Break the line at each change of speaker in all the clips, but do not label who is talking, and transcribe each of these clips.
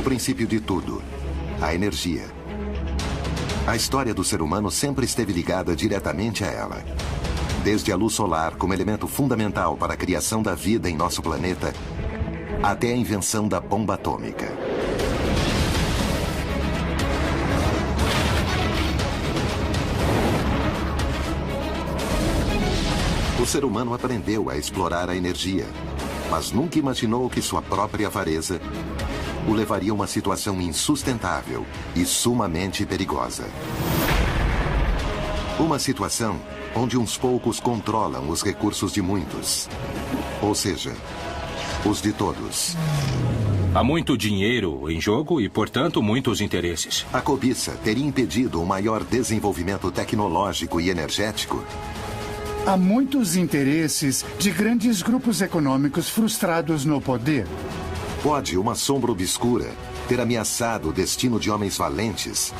princípio de tudo, a energia. A história do ser humano sempre esteve ligada diretamente a ela. Desde a luz solar como elemento fundamental para a criação da vida em nosso planeta, até a invenção da bomba atômica. O ser humano aprendeu a explorar a energia, mas nunca imaginou que sua própria avareza o levaria a uma situação insustentável e sumamente perigosa. Uma situação onde uns poucos controlam os recursos de muitos, ou seja, os de todos.
Há muito dinheiro em jogo e, portanto, muitos interesses.
A cobiça teria impedido o maior desenvolvimento tecnológico e energético.
Há muitos interesses de grandes grupos econômicos frustrados no poder.
Pode uma sombra obscura ter ameaçado o destino de homens valentes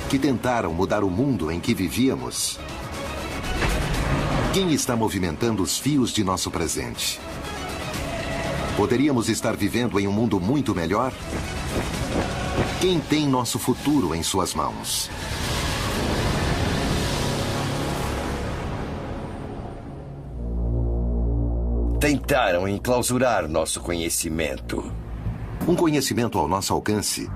que tentaram mudar o mundo em que vivíamos? Quem está movimentando os fios de nosso presente? Poderíamos estar vivendo em um mundo muito melhor? Quem tem nosso futuro em suas mãos?
Tentaram enclausurar nosso conhecimento.
Um conhecimento ao nosso alcance,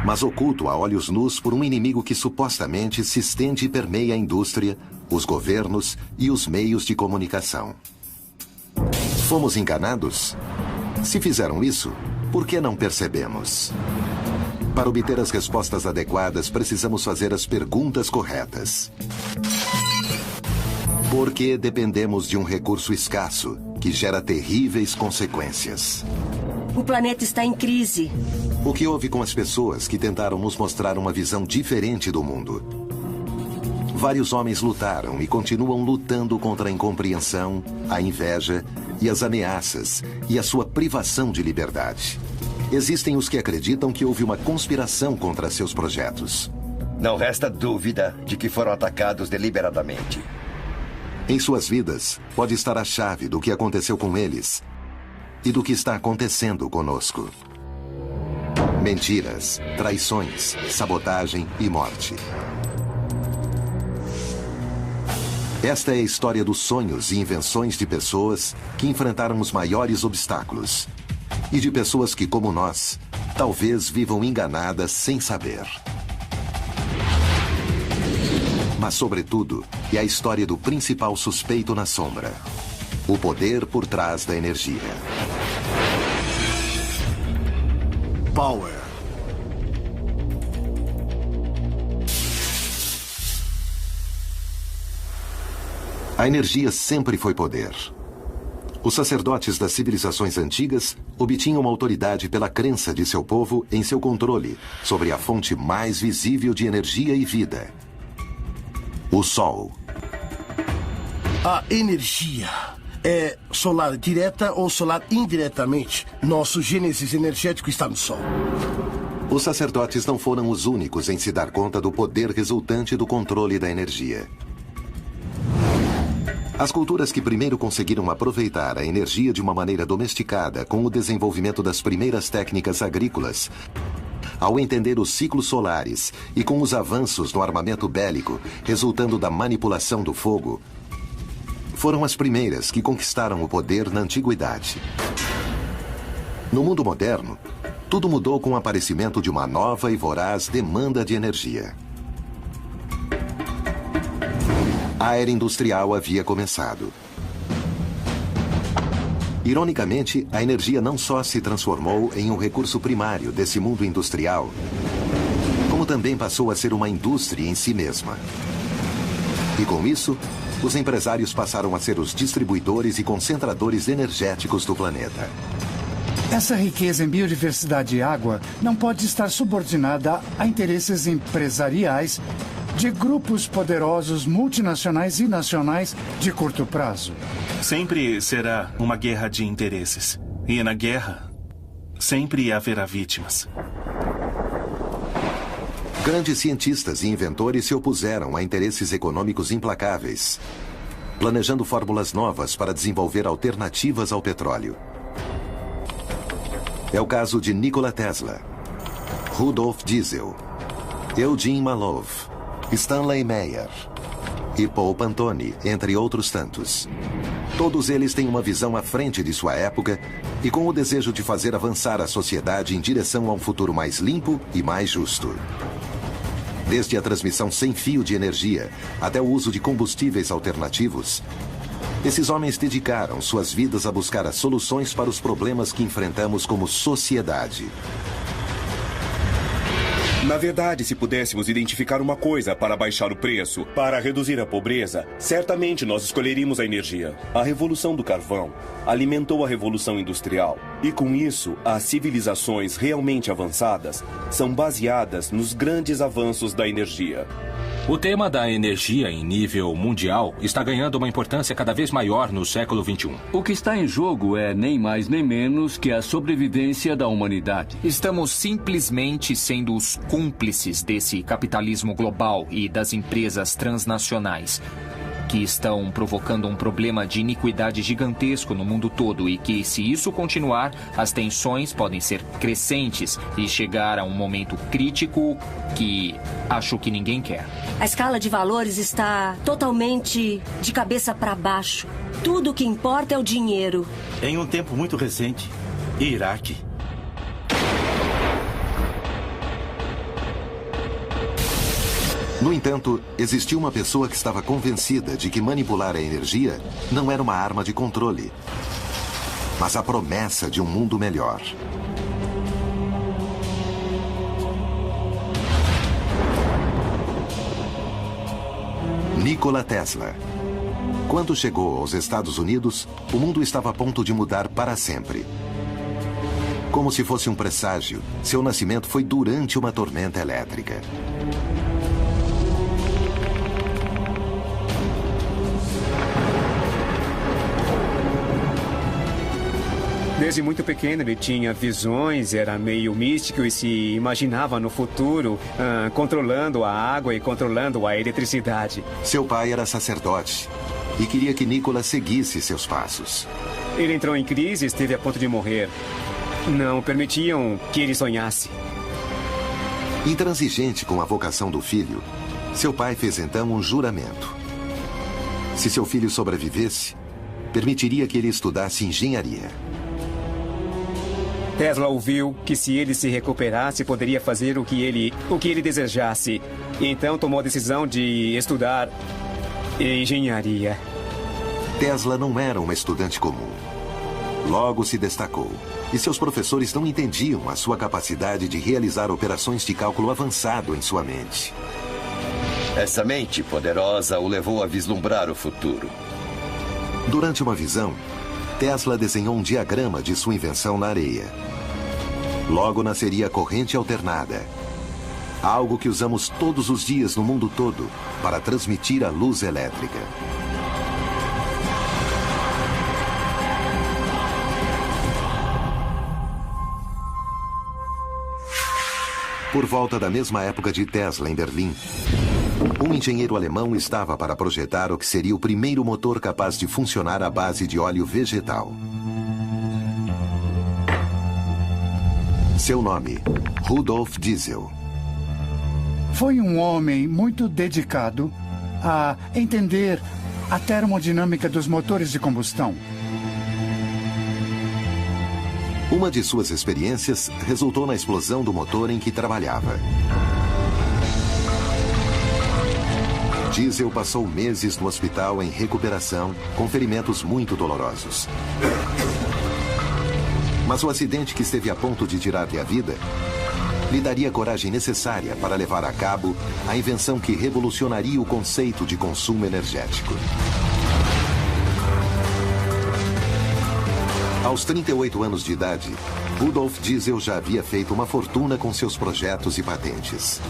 mas oculto a olhos nus por um inimigo que supostamente se estende e permeia a indústria, os governos e os meios de comunicação. Fomos enganados? Se fizeram isso, por que não percebemos? Para obter as respostas adequadas, precisamos fazer as perguntas corretas. Por que dependemos de um recurso escasso que gera terríveis consequências?
O planeta está em crise.
O que houve com as pessoas que tentaram nos mostrar uma visão diferente do mundo? Vários homens lutaram e continuam lutando contra a incompreensão, a inveja e as ameaças e a sua privação de liberdade. Existem os que acreditam que houve uma conspiração contra seus projetos.
Não resta dúvida de que foram atacados deliberadamente.
Em suas vidas, pode estar a chave do que aconteceu com eles e do que está acontecendo conosco. Mentiras, traições, sabotagem e morte. Esta é a história dos sonhos e invenções de pessoas que enfrentaram os maiores obstáculos. E de pessoas que, como nós, talvez vivam enganadas sem saber. Mas, sobretudo, é a história do principal suspeito na sombra. O poder por trás da energia.
Power.
A energia sempre foi poder. Os sacerdotes das civilizações antigas obtinham autoridade pela crença de seu povo em seu controle sobre a fonte mais visível de energia e vida: o Sol.
A energia é solar direta ou solar indiretamente. Nosso gênesis energético está no Sol.
Os sacerdotes não foram os únicos em se dar conta do poder resultante do controle da energia. As culturas que primeiro conseguiram aproveitar a energia de uma maneira domesticada com o desenvolvimento das primeiras técnicas agrícolas, ao entender os ciclos solares e com os avanços no armamento bélico resultando da manipulação do fogo, foram as primeiras que conquistaram o poder na antiguidade. No mundo moderno, tudo mudou com o aparecimento de uma nova e voraz demanda de energia. A era industrial havia começado. Ironicamente, a energia não só se transformou em um recurso primário desse mundo industrial, como também passou a ser uma indústria em si mesma. E com isso, os empresários passaram a ser os distribuidores e concentradores energéticos do planeta.
Essa riqueza em biodiversidade e água não pode estar subordinada a interesses empresariais de grupos poderosos multinacionais e nacionais de curto prazo.
Sempre será uma guerra de interesses. E na guerra, sempre haverá vítimas.
Grandes cientistas e inventores se opuseram a interesses econômicos implacáveis, planejando fórmulas novas para desenvolver alternativas ao petróleo. É o caso de Nikola Tesla. Rudolf Diesel, Eugene Malov, Stanley Meyer e Paul Pantone, entre outros tantos. Todos eles têm uma visão à frente de sua época e com o desejo de fazer avançar a sociedade em direção a um futuro mais limpo e mais justo. Desde a transmissão sem fio de energia até o uso de combustíveis alternativos, esses homens dedicaram suas vidas a buscar as soluções para os problemas que enfrentamos como sociedade.
Na verdade, se pudéssemos identificar uma coisa para baixar o preço, para reduzir a pobreza, certamente nós escolheríamos a energia. A Revolução do Carvão alimentou a Revolução Industrial. E com isso, as civilizações realmente avançadas são baseadas nos grandes avanços da energia.
O tema da energia em nível mundial está ganhando uma importância cada vez maior no século XXI.
O que está em jogo é nem mais nem menos que a sobrevivência da humanidade.
Estamos simplesmente sendo os cúmplices desse capitalismo global e das empresas transnacionais, que estão provocando um problema de iniquidade gigantesco no mundo todo e que, se isso continuar, as tensões podem ser crescentes e chegar a um momento crítico que acho que ninguém quer.
A escala de valores está totalmente de cabeça para baixo. Tudo o que importa é o dinheiro.
Em um tempo muito recente, Iraque.
No entanto, existia uma pessoa que estava convencida de que manipular a energia não era uma arma de controle, mas a promessa de um mundo melhor. Nikola Tesla. Quando chegou aos Estados Unidos, o mundo estava a ponto de mudar para sempre. Como se fosse um presságio, seu nascimento foi durante uma tormenta elétrica.
Desde muito pequeno ele tinha visões, era meio místico e se imaginava no futuro controlando a água e controlando a eletricidade.
Seu pai era sacerdote e queria que Nikola seguisse seus passos.
Ele entrou em crise e esteve a ponto de morrer. Não permitiam que ele sonhasse.
Intransigente com a vocação do filho, seu pai fez então um juramento. Se seu filho sobrevivesse, permitiria que ele estudasse engenharia.
Tesla ouviu que se ele se recuperasse, poderia fazer o que ele desejasse. E então tomou a decisão de estudar engenharia.
Tesla não era um estudante comum. Logo se destacou. E seus professores não entendiam a sua capacidade de realizar operações de cálculo avançado em sua mente.
Essa mente poderosa o levou a vislumbrar o futuro.
Durante uma visão, Tesla desenhou um diagrama de sua invenção na areia. Logo nasceria a corrente alternada, algo que usamos todos os dias no mundo todo para transmitir a luz elétrica. Por volta da mesma época de Tesla em Berlim, um engenheiro alemão estava para projetar o que seria o primeiro motor capaz de funcionar à base de óleo vegetal. Seu nome, Rudolf Diesel.
Foi um homem muito dedicado a entender a termodinâmica dos motores de combustão.
Uma de suas experiências resultou na explosão do motor em que trabalhava. Diesel passou meses no hospital em recuperação, com ferimentos muito dolorosos. Mas o acidente que esteve a ponto de tirar-lhe a vida lhe daria a coragem necessária para levar a cabo a invenção que revolucionaria o conceito de consumo energético. Aos 38 anos de idade, Rudolf Diesel já havia feito uma fortuna com seus projetos e patentes.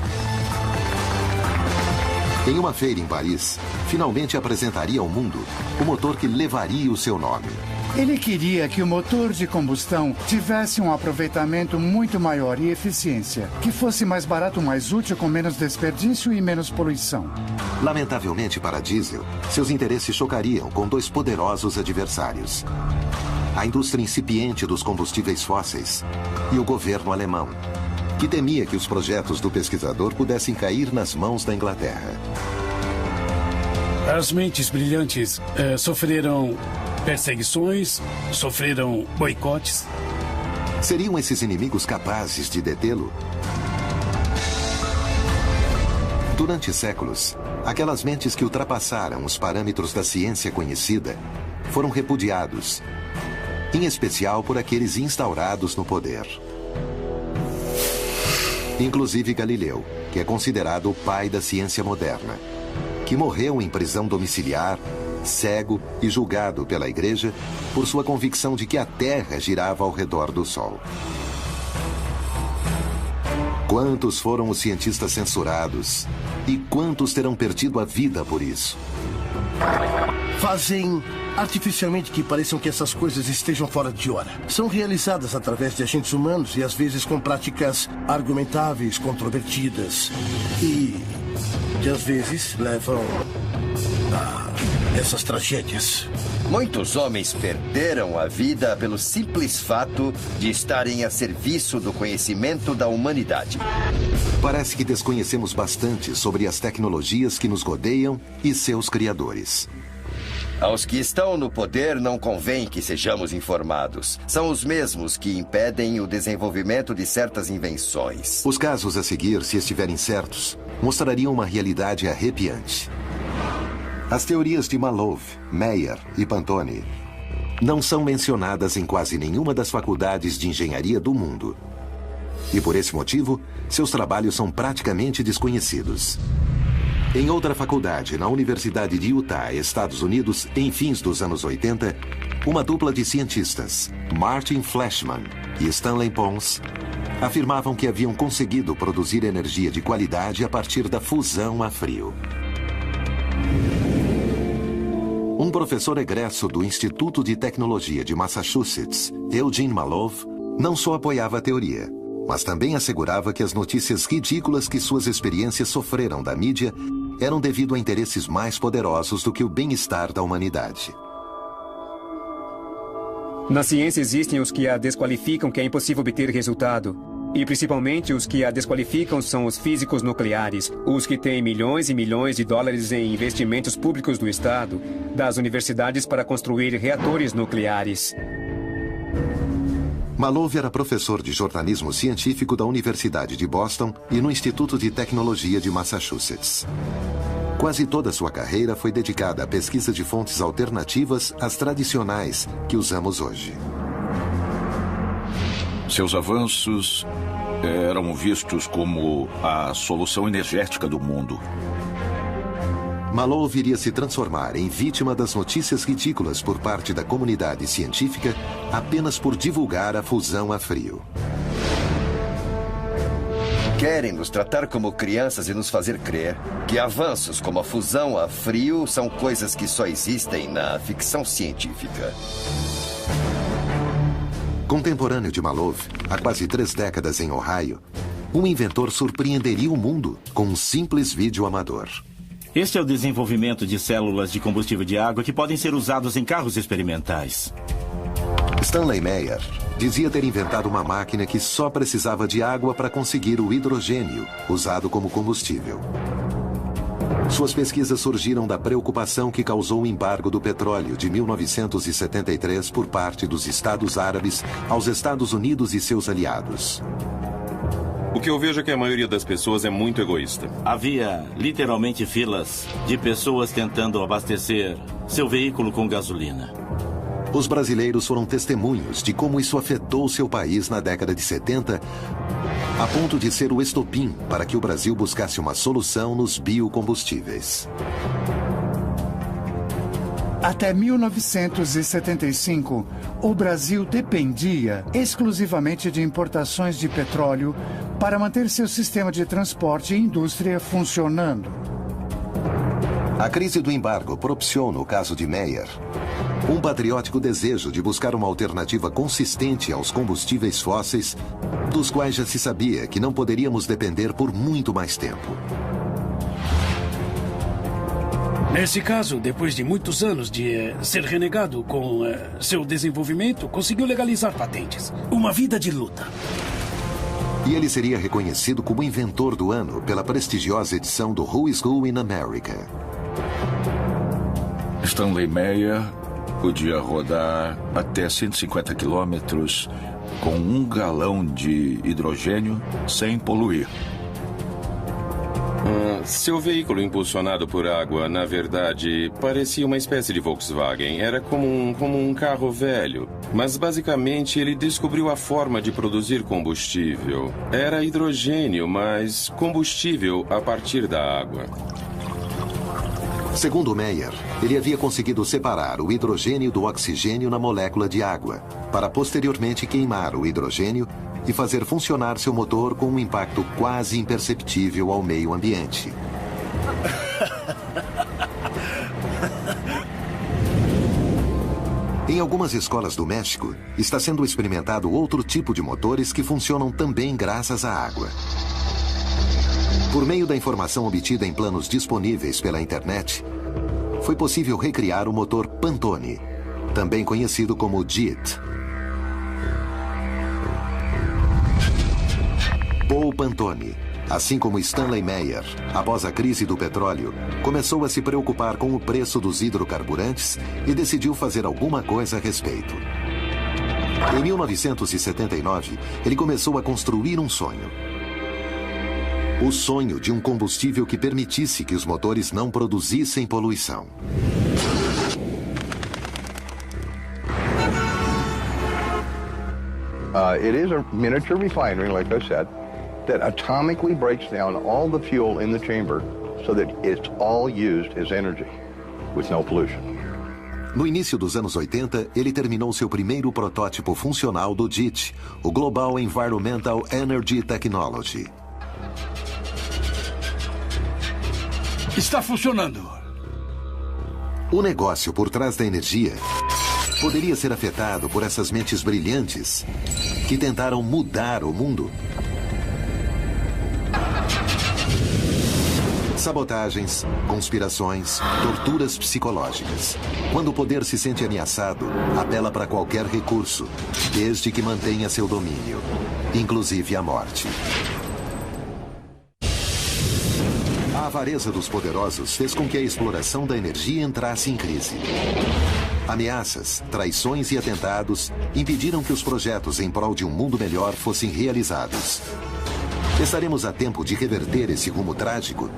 Em uma feira em Paris, finalmente apresentaria ao mundo o motor que levaria o seu nome.
Ele queria que o motor de combustão tivesse um aproveitamento muito maior e eficiência, que fosse mais barato, mais útil, com menos desperdício e menos poluição.
Lamentavelmente para Diesel, seus interesses chocariam com dois poderosos adversários: a indústria incipiente dos combustíveis fósseis e o governo alemão, que temia que os projetos do pesquisador pudessem cair nas mãos da Inglaterra.
As mentes brilhantes sofreram perseguições, sofreram boicotes.
Seriam esses inimigos capazes de detê-lo? Durante séculos, aquelas mentes que ultrapassaram os parâmetros da ciência conhecida foram repudiados, em especial por aqueles instaurados no poder. Inclusive Galileu, que é considerado o pai da ciência moderna, que morreu em prisão domiciliar, cego e julgado pela Igreja por sua convicção de que a Terra girava ao redor do Sol. Quantos foram os cientistas censurados e quantos terão perdido a vida por isso?
Fazem artificialmente que pareçam que essas coisas estejam fora de hora. São realizadas através de agentes humanos e às vezes com práticas argumentáveis, controvertidas e que às vezes levam a essas tragédias.
Muitos homens perderam a vida pelo simples fato de estarem a serviço do conhecimento da humanidade.
Parece que desconhecemos bastante sobre as tecnologias que nos rodeiam e seus criadores.
Aos que estão no poder não convém que sejamos informados. São os mesmos que impedem o desenvolvimento de certas invenções.
Os casos a seguir, se estiverem certos, mostrariam uma realidade arrepiante. As teorias de Malov, Meyer e Pantone não são mencionadas em quase nenhuma das faculdades de engenharia do mundo. E por esse motivo, seus trabalhos são praticamente desconhecidos. Em outra faculdade, na Universidade de Utah, Estados Unidos, em fins dos anos 80, uma dupla de cientistas, Martin Fleischmann e Stanley Pons, afirmavam que haviam conseguido produzir energia de qualidade a partir da fusão a frio. Um professor egresso do Instituto de Tecnologia de Massachusetts, Eugene Malov, não só apoiava a teoria, mas também assegurava que as notícias ridículas que suas experiências sofreram da mídia eram devido a interesses mais poderosos do que o bem-estar da humanidade.
Na ciência existem os que a desqualificam que é impossível obter resultado. E principalmente os que a desqualificam são os físicos nucleares, os que têm milhões e milhões de dólares em investimentos públicos do Estado, das universidades para construir reatores nucleares.
Malov era professor de jornalismo científico da Universidade de Boston e no Instituto de Tecnologia de Massachusetts. Quase toda sua carreira foi dedicada à pesquisa de fontes alternativas às tradicionais que usamos hoje.
Seus avanços eram vistos como a solução energética do mundo.
Malov iria se transformar em vítima das notícias ridículas por parte da comunidade científica apenas por divulgar a fusão a frio.
Querem nos tratar como crianças e nos fazer crer que avanços como a fusão a frio são coisas que só existem na ficção científica.
Contemporâneo de Malov, há quase 3 décadas em Ohio, um inventor surpreenderia o mundo com um simples vídeo amador.
Este é o desenvolvimento de células de combustível de água que podem ser usados em carros experimentais.
Stanley Meyer dizia ter inventado uma máquina que só precisava de água para conseguir o hidrogênio, usado como combustível. Suas pesquisas surgiram da preocupação que causou o embargo do petróleo de 1973 por parte dos Estados Árabes aos Estados Unidos e seus aliados.
O que eu vejo é que a maioria das pessoas é muito egoísta.
Havia literalmente filas de pessoas tentando abastecer seu veículo com gasolina.
Os brasileiros foram testemunhos de como isso afetou seu país na década de 70, a ponto de ser o estopim para que o Brasil buscasse uma solução nos biocombustíveis.
Até 1975, o Brasil dependia exclusivamente de importações de petróleo para manter seu sistema de transporte e indústria funcionando.
A crise do embargo propiciou, no caso de Meyer, um patriótico desejo de buscar uma alternativa consistente aos combustíveis fósseis, dos quais já se sabia que não poderíamos depender por muito mais tempo.
Nesse caso, depois de muitos anos de ser renegado com seu desenvolvimento, conseguiu legalizar patentes. Uma vida de luta.
E ele seria reconhecido como inventor do ano pela prestigiosa edição do Who is Who in America.
Stanley Meyer podia rodar até 150 quilômetros com 1 galão de hidrogênio sem poluir.
Seu veículo impulsionado por água, na verdade, parecia uma espécie de Volkswagen. Era como um carro velho. Mas, basicamente, ele descobriu a forma de produzir combustível. Era hidrogênio, mas combustível a partir da água.
Segundo Meyer, ele havia conseguido separar o hidrogênio do oxigênio na molécula de água, para posteriormente queimar o hidrogênio e fazer funcionar seu motor com um impacto quase imperceptível ao meio ambiente. Em algumas escolas do México, está sendo experimentado outro tipo de motores que funcionam também graças à água. Por meio da informação obtida em planos disponíveis pela internet, foi possível recriar o motor Pantone, também conhecido como JIT. Paul Pantone, assim como Stanley Meyer, após a crise do petróleo, começou a se preocupar com o preço dos hidrocarburantes e decidiu fazer alguma coisa a respeito. Em 1979, ele começou a construir um sonho. O sonho de um combustível que permitisse que os motores não produzissem poluição.
It is a miniature refinery, like I said, that atomically breaks down all the fuel in the chamber so that it's all used as energy, with no pollution.
No início dos anos 80, ele terminou seu primeiro protótipo funcional do JIT, o Global Environmental Energy Technology.
Está funcionando.
O negócio por trás da energia poderia ser afetado por essas mentes brilhantes que tentaram mudar o mundo. Sabotagens, conspirações, torturas psicológicas. Quando o poder se sente ameaçado, apela para qualquer recurso, desde que mantenha seu domínio, inclusive a morte. A avareza dos poderosos fez com que a exploração da energia entrasse em crise. Ameaças, traições e atentados impediram que os projetos em prol de um mundo melhor fossem realizados. Estaremos a tempo de reverter esse rumo trágico?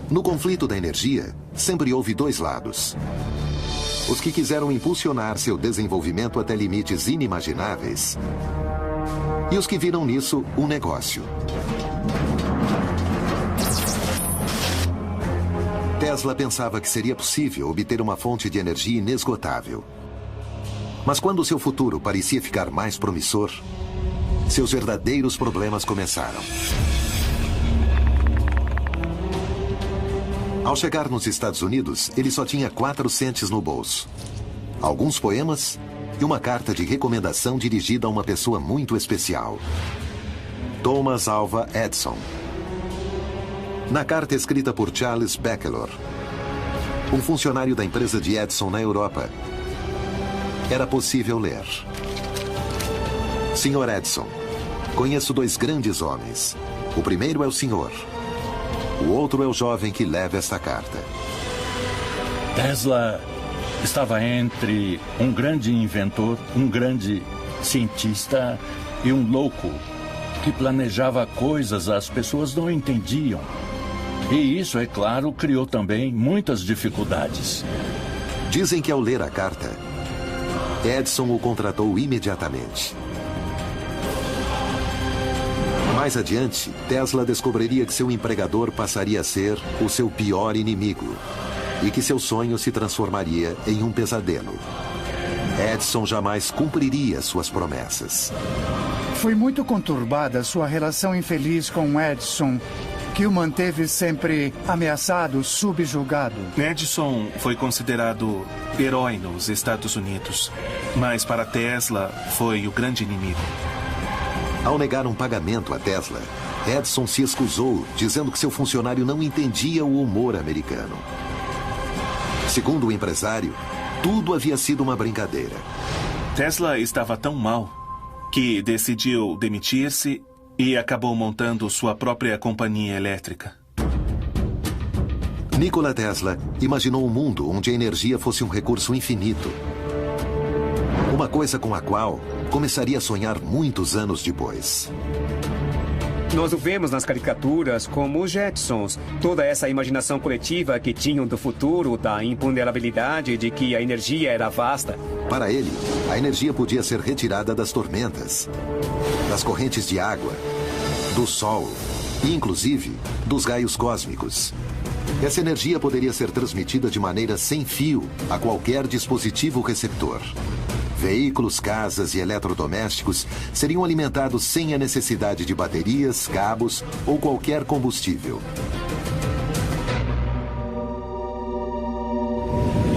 No conflito da energia, sempre houve dois lados. Os que quiseram impulsionar seu desenvolvimento até limites inimagináveis e os que viram nisso um negócio. Tesla pensava que seria possível obter uma fonte de energia inesgotável. Mas quando seu futuro parecia ficar mais promissor, seus verdadeiros problemas começaram. Ao chegar nos Estados Unidos, ele só tinha 4 centes no bolso, alguns poemas e uma carta de recomendação dirigida a uma pessoa muito especial, Thomas Alva Edison. Na carta escrita por Charles Beckelor, um funcionário da empresa de Edison na Europa, era possível ler: Sr. Edison, conheço 2 grandes homens. O primeiro é o senhor. O outro é o jovem que leva esta carta.
Tesla estava entre um grande inventor, um grande cientista e um louco que planejava coisas as pessoas não entendiam. E isso, é claro, criou também muitas dificuldades.
Dizem que ao ler a carta, Edison o contratou imediatamente. Mais adiante, Tesla descobriria que seu empregador passaria a ser o seu pior inimigo e que seu sonho se transformaria em um pesadelo. Edison jamais cumpriria suas promessas.
Foi muito conturbada sua relação infeliz com Edison, que o manteve sempre ameaçado, subjugado.
Edison foi considerado herói nos Estados Unidos, mas para Tesla foi o grande inimigo.
Ao negar um pagamento a Tesla, Edison se excusou, dizendo que seu funcionário não entendia o humor americano. Segundo o empresário, tudo havia sido uma brincadeira.
Tesla estava tão mal que decidiu demitir-se e acabou montando sua própria companhia elétrica.
Nikola Tesla imaginou um mundo onde a energia fosse um recurso infinito. Uma coisa com a qual começaria a sonhar muitos anos depois.
Nós o vemos nas caricaturas como os Jetsons. Toda essa imaginação coletiva que tinham do futuro, da imponderabilidade de que a energia era vasta.
Para ele, a energia podia ser retirada das tormentas, das correntes de água, do sol e, inclusive, dos raios cósmicos. Essa energia poderia ser transmitida de maneira sem fio a qualquer dispositivo receptor. Veículos, casas e eletrodomésticos seriam alimentados sem a necessidade de baterias, cabos ou qualquer combustível.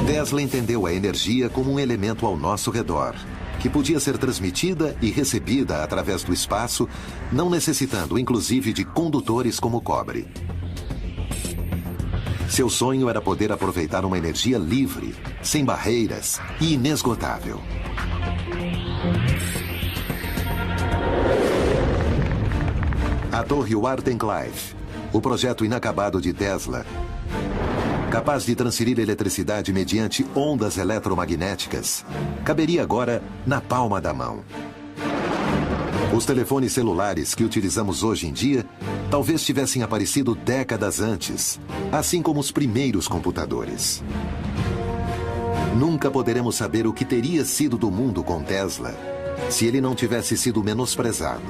Tesla entendeu a energia como um elemento ao nosso redor, que podia ser transmitida e recebida através do espaço, não necessitando, inclusive, de condutores como o cobre. Seu sonho era poder aproveitar uma energia livre, sem barreiras e inesgotável. A torre Wardenclyffe, o projeto inacabado de Tesla, capaz de transferir eletricidade mediante ondas eletromagnéticas, caberia agora na palma da mão. Os telefones celulares que utilizamos hoje em dia talvez tivessem aparecido décadas antes, assim como os primeiros computadores. Nunca poderemos saber o que teria sido do mundo com Tesla se ele não tivesse sido menosprezado.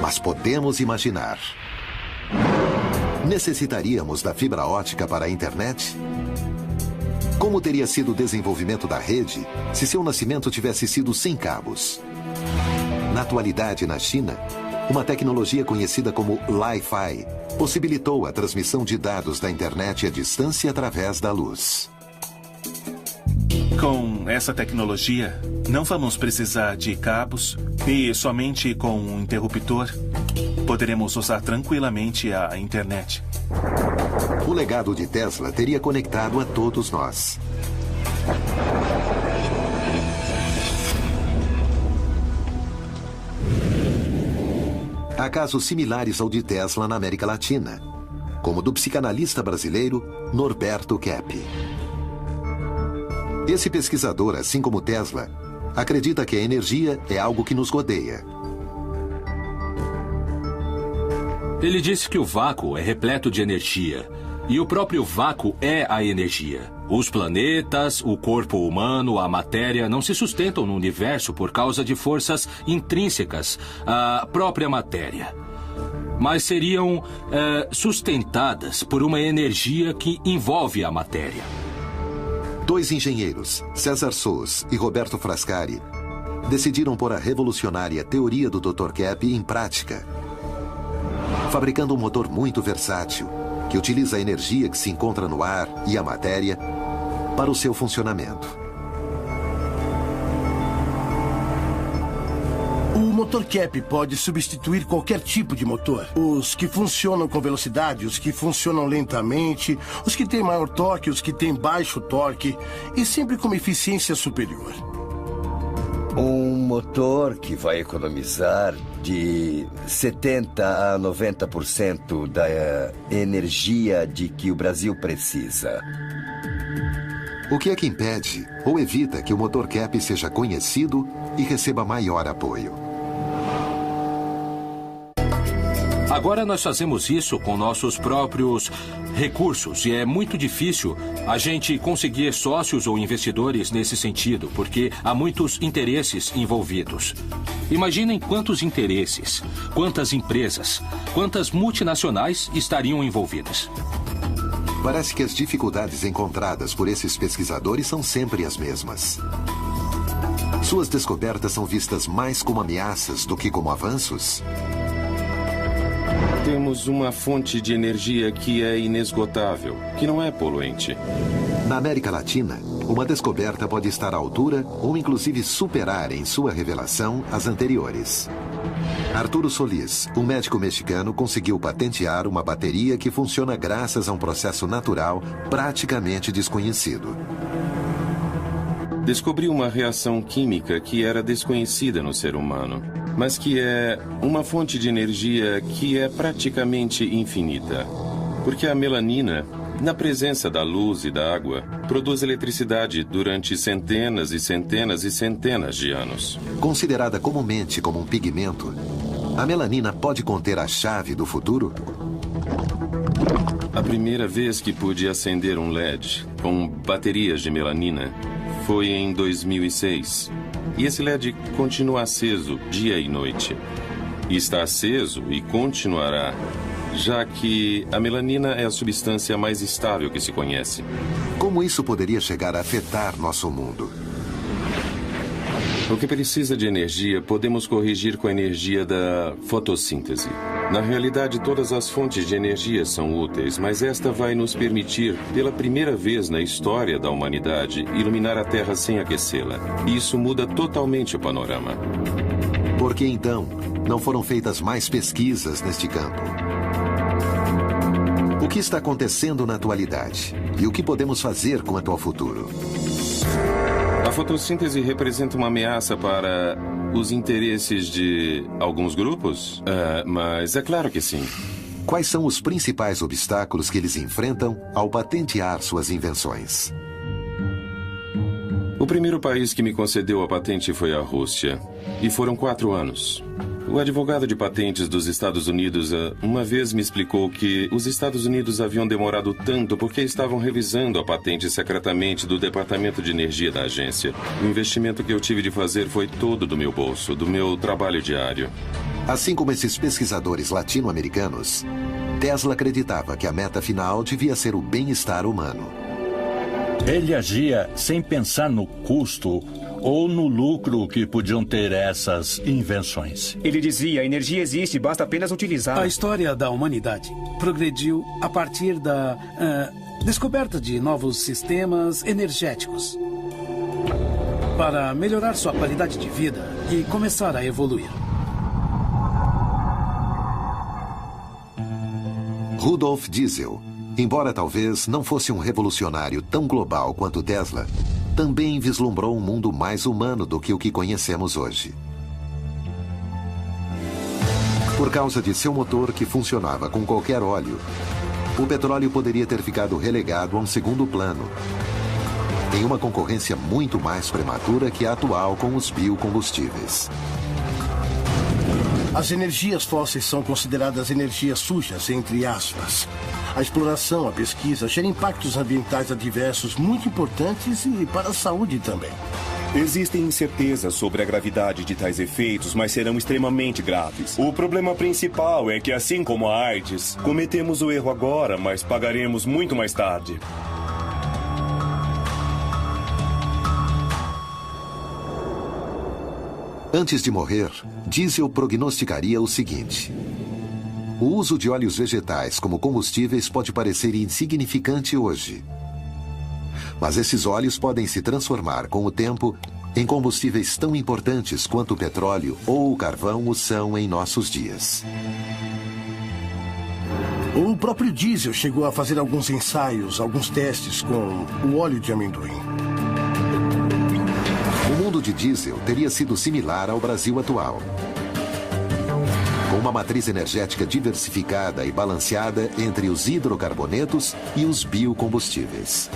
Mas podemos imaginar. Necessitaríamos da fibra ótica para a internet? Como teria sido o desenvolvimento da rede se seu nascimento tivesse sido sem cabos? Na atualidade, na China, uma tecnologia conhecida como Li-Fi possibilitou a transmissão de dados da internet à distância através da luz.
Com essa tecnologia, não vamos precisar de cabos e somente com um interruptor poderemos usar tranquilamente a internet.
O legado de Tesla teria conectado a todos nós. Há casos similares ao de Tesla na América Latina, como do psicanalista brasileiro Norberto Kepp. Esse pesquisador, assim como Tesla, acredita que a energia é algo que nos rodeia.
Ele disse que o vácuo é repleto de energia. E o próprio vácuo é a energia. Os planetas, o corpo humano, a matéria não se sustentam no universo por causa de forças intrínsecas à própria matéria. Mas seriam sustentadas por uma energia que envolve a matéria.
Dois engenheiros, César Sous e Roberto Frascari, decidiram pôr a revolucionária teoria do Dr. Kepp em prática, fabricando um motor muito versátil, que utiliza a energia que se encontra no ar e a matéria para o seu funcionamento.
O motor Kepp pode substituir qualquer tipo de motor. Os que funcionam com velocidade, os que funcionam lentamente, os que têm maior torque, os que têm baixo torque, e sempre com uma eficiência superior.
Um motor que vai economizar de 70% a 90% da energia de que o Brasil precisa.
O que é que impede ou evita que o motor Kepp seja conhecido e receba maior apoio?
Agora nós fazemos isso com nossos próprios recursos e é muito difícil a gente conseguir sócios ou investidores nesse sentido, porque há muitos interesses envolvidos. Imaginem quantos interesses, quantas empresas, quantas multinacionais estariam envolvidas.
Parece que as dificuldades encontradas por esses pesquisadores são sempre as mesmas. Suas descobertas são vistas mais como ameaças do que como avanços.
Temos uma fonte de energia que é inesgotável, que não é poluente.
Na América Latina, uma descoberta pode estar à altura ou inclusive superar em sua revelação as anteriores. Arturo Solis, um médico mexicano, conseguiu patentear uma bateria que funciona graças a um processo natural praticamente desconhecido.
descobriu uma reação química que era desconhecida no ser humano, mas que é uma fonte de energia que é praticamente infinita. Porque a melanina, na presença da luz e da água, produz eletricidade durante centenas e centenas e centenas de anos.
Considerada comumente como um pigmento, a melanina pode conter a chave do futuro?
A primeira vez que pude acender um LED com baterias de melanina foi em 2006. E esse LED continua aceso dia e noite. E está aceso e continuará, já que a melanina é a substância mais estável que se conhece.
Como isso poderia chegar a afetar nosso mundo?
O que precisa de energia, podemos corrigir com a energia da fotossíntese. Na realidade, todas as fontes de energia são úteis, mas esta vai nos permitir, pela primeira vez na história da humanidade, iluminar a Terra sem aquecê-la. E isso muda totalmente o panorama.
Por que, então, não foram feitas mais pesquisas neste campo? O que está acontecendo na atualidade? E o que podemos fazer quanto ao futuro?
A fotossíntese representa uma ameaça para os interesses de alguns grupos? Mas é claro que sim.
Quais são os principais obstáculos que eles enfrentam ao patentear suas invenções?
O primeiro país que me concedeu a patente foi a Rússia. E foram 4 anos. O advogado de patentes dos Estados Unidos uma vez me explicou que os Estados Unidos haviam demorado tanto porque estavam revisando a patente secretamente do Departamento de Energia da agência. O investimento que eu tive de fazer foi todo do meu bolso, do meu trabalho diário.
Assim como esses pesquisadores latino-americanos, Tesla acreditava que a meta final devia ser o bem-estar humano.
Ele agia sem pensar no custo ou no lucro que podiam ter essas invenções.
Ele dizia, a energia existe, basta apenas utilizá-la.
A história da humanidade progrediu a partir da descoberta de novos sistemas energéticos para melhorar sua qualidade de vida e começar a evoluir.
Rudolf Diesel, embora talvez não fosse um revolucionário tão global quanto Tesla, também vislumbrou um mundo mais humano do que o que conhecemos hoje. Por causa de seu motor que funcionava com qualquer óleo, o petróleo poderia ter ficado relegado a um segundo plano, em uma concorrência muito mais prematura que a atual com os biocombustíveis.
As energias fósseis são consideradas energias sujas, entre aspas. A exploração, a pesquisa, geram impactos ambientais adversos muito importantes e para a saúde também.
Existem incertezas sobre a gravidade de tais efeitos, mas serão extremamente graves. O problema principal é que, assim como a AIDS, cometemos o erro agora, mas pagaremos muito mais tarde.
Antes de morrer, Diesel prognosticaria o seguinte: o uso de óleos vegetais como combustíveis pode parecer insignificante hoje. Mas esses óleos podem se transformar com o tempo em combustíveis tão importantes quanto o petróleo ou o carvão o são em nossos dias.
O próprio Diesel chegou a fazer alguns ensaios, alguns testes com o óleo de amendoim.
O mundo de Diesel teria sido similar ao Brasil atual, com uma matriz energética diversificada e balanceada entre os hidrocarbonetos e os biocombustíveis.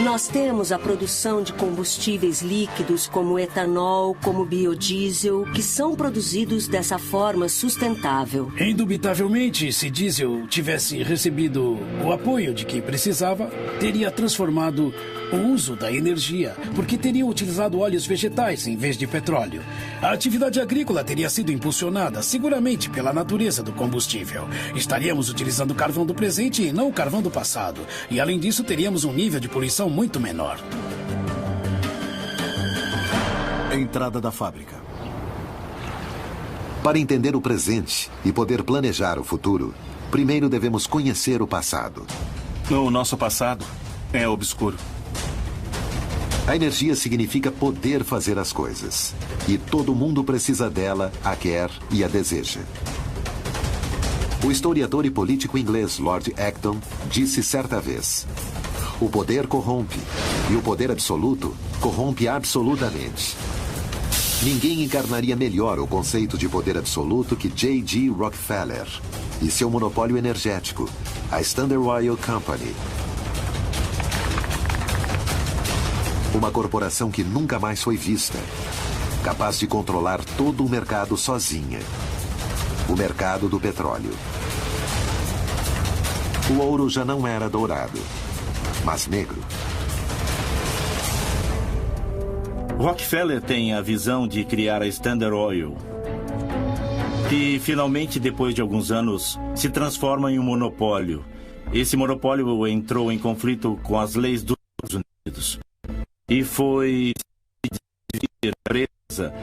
Nós temos a produção de combustíveis líquidos como etanol, como biodiesel, que são produzidos dessa forma sustentável.
Indubitavelmente, se diesel tivesse recebido o apoio de quem precisava, teria transformado o uso da energia, porque teriam utilizado óleos vegetais em vez de petróleo. A atividade agrícola teria sido impulsionada seguramente pela natureza do combustível. Estaríamos utilizando o carvão do presente e não o carvão do passado. E além disso, teríamos um nível de poluição muito menor.
Entrada da fábrica.
Para entender o presente e poder planejar o futuro, primeiro devemos conhecer o passado.
O nosso passado é obscuro.
A energia significa poder fazer as coisas. E todo mundo precisa dela, a quer e a deseja. O historiador e político inglês Lord Acton disse certa vez: o poder corrompe, E o poder absoluto corrompe absolutamente. Ninguém encarnaria melhor o conceito de poder absoluto que J.G. Rockefeller e seu monopólio energético, a Standard Oil Company. Uma corporação que nunca mais foi vista, capaz de controlar todo o mercado sozinha. O mercado do petróleo. O ouro já não era dourado, mas negro.
Rockefeller tem a visão de criar a Standard Oil, que finalmente, depois de alguns anos, se transforma em um monopólio. Esse monopólio entrou em conflito com as leis dos Estados Unidos e foi dividir a empresa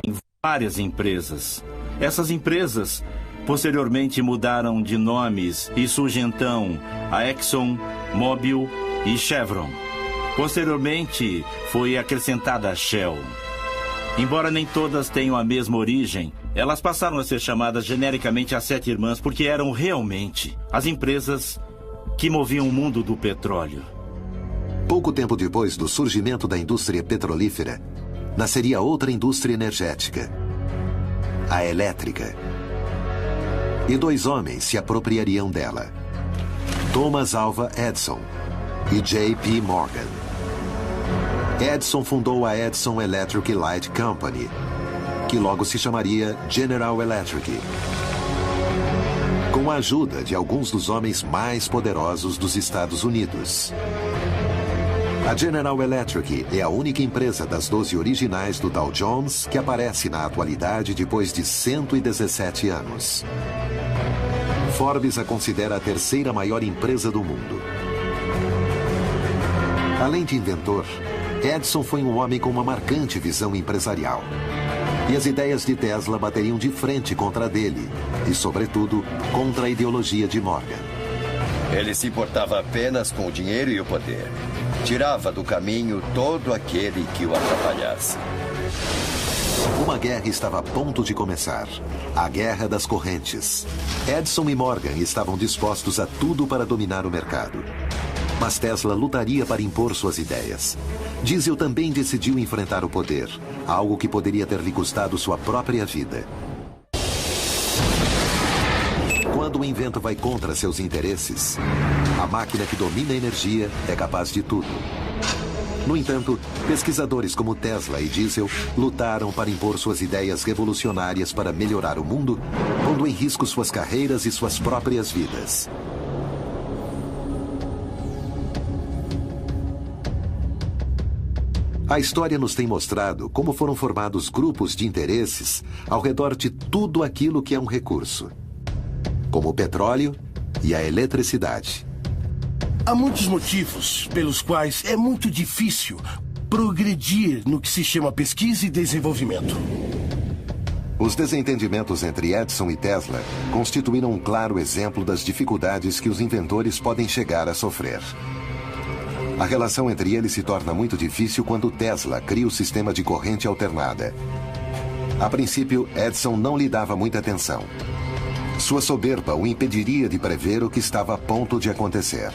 em várias empresas. Essas empresas posteriormente mudaram de nomes e surge então a Exxon, Mobil e Chevron. Posteriormente, foi acrescentada a Shell. Embora nem todas tenham a mesma origem, elas passaram a ser chamadas genericamente as Sete Irmãs porque eram realmente as empresas que moviam o mundo do petróleo.
Pouco tempo depois do surgimento da indústria petrolífera, nasceria outra indústria energética, a elétrica. E dois homens se apropriariam dela, Thomas Alva Edison e J.P. Morgan. Edison fundou a Edison Electric Light Company, que logo se chamaria General Electric, com a ajuda de alguns dos homens mais poderosos dos Estados Unidos. A General Electric é a única empresa das 12 originais do Dow Jones que aparece na atualidade depois de 117 anos. Forbes a considera a terceira maior empresa do mundo. Além de inventor, Edison foi um homem com uma marcante visão empresarial. E as ideias de Tesla bateriam de frente contra a dele, e, sobretudo, contra a ideologia de Morgan.
Ele se importava apenas com o dinheiro e o poder. Tirava do caminho todo aquele que o atrapalhasse.
Uma guerra estava a ponto de começar. A Guerra das Correntes. Edison e Morgan estavam dispostos a tudo para dominar o mercado. Mas Tesla lutaria para impor suas ideias. Diesel também decidiu enfrentar o poder, algo que poderia ter lhe custado sua própria vida. Quando o invento vai contra seus interesses, a máquina que domina a energia é capaz de tudo. No entanto, pesquisadores como Tesla e Diesel lutaram para impor suas ideias revolucionárias para melhorar o mundo, pondo em risco suas carreiras e suas próprias vidas. A história nos tem mostrado como foram formados grupos de interesses ao redor de tudo aquilo que é um recurso, como o petróleo e a eletricidade.
Há muitos motivos pelos quais é muito difícil progredir no que se chama pesquisa e desenvolvimento.
Os desentendimentos entre Edison e Tesla constituíram um claro exemplo das dificuldades que os inventores podem chegar a sofrer. A relação entre eles se torna muito difícil quando Tesla cria o sistema de corrente alternada. A princípio, Edison não lhe dava muita atenção. Sua soberba o impediria de prever o que estava a ponto de acontecer.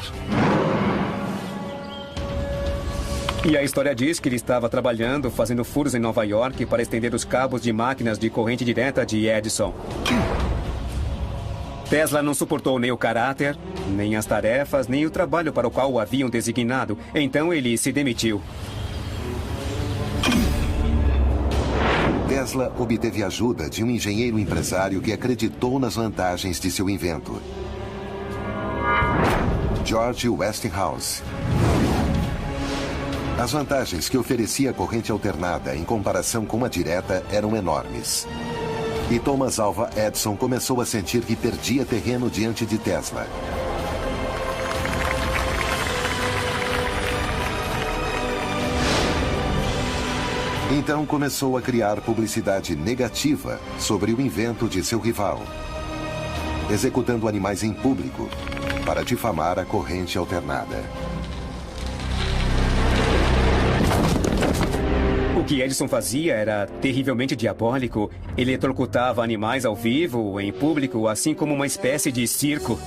E a história diz que ele estava trabalhando, fazendo furos em Nova York para estender os cabos de máquinas de corrente direta de Edison. Tesla não suportou nem o caráter, nem as tarefas, nem o trabalho para o qual o haviam designado. Então ele se demitiu.
Tesla obteve ajuda de um engenheiro empresário que acreditou nas vantagens de seu invento, George Westinghouse. As vantagens que oferecia a corrente alternada em comparação com a direta eram enormes. E Thomas Alva Edison começou a sentir que perdia terreno diante de Tesla. Então começou a criar publicidade negativa sobre o invento de seu rival, executando animais em público para difamar a corrente alternada.
O que Edison fazia era terrivelmente diabólico. Ele eletrocutava animais ao vivo, em público, assim como uma espécie de circo.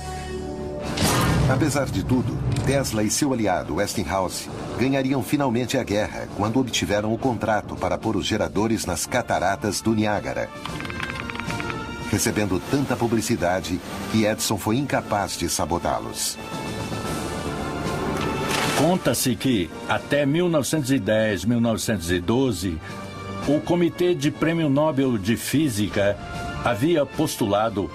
Apesar de tudo, Tesla e seu aliado Westinghouse ganhariam finalmente a guerra quando obtiveram o contrato para pôr os geradores nas cataratas do Niágara, recebendo tanta publicidade que Edison foi incapaz de sabotá-los.
Conta-se que, até 1910, 1912, o Comitê de Prêmio Nobel de Física havia postulado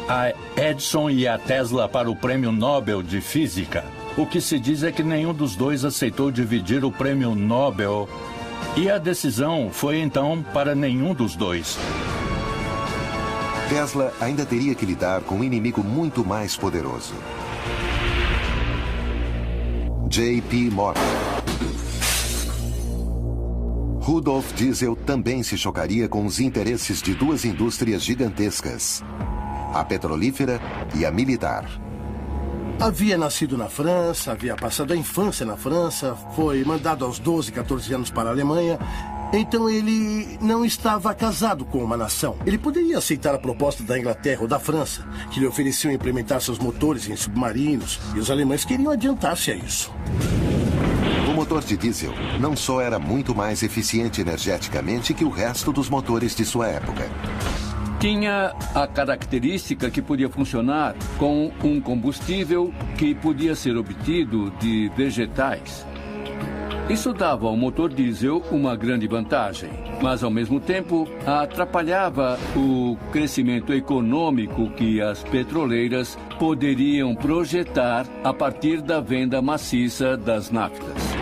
a Edison e a Tesla para o Prêmio Nobel de Física. O que se diz é que nenhum dos dois aceitou dividir o Prêmio Nobel e a decisão foi então para nenhum dos dois.
Tesla ainda teria que lidar com um inimigo muito mais poderoso. J.P. Morgan. Rudolf Diesel também se chocaria com os interesses de duas indústrias gigantescas, a petrolífera e a militar.
Havia nascido na França, havia passado a infância na França, foi mandado aos 12, 14 anos para a Alemanha. Então ele não estava casado com uma nação. Ele poderia aceitar a proposta da Inglaterra ou da França, que lhe ofereciam implementar seus motores em submarinos, e os alemães queriam adiantar-se a isso.
O motor de diesel não só era muito mais eficiente energeticamente que o resto dos motores de sua época.
Tinha a característica que podia funcionar com um combustível que podia ser obtido de vegetais. Isso dava ao motor diesel uma grande vantagem, mas ao mesmo tempo atrapalhava o crescimento econômico que as petroleiras poderiam projetar a partir da venda maciça das naftas.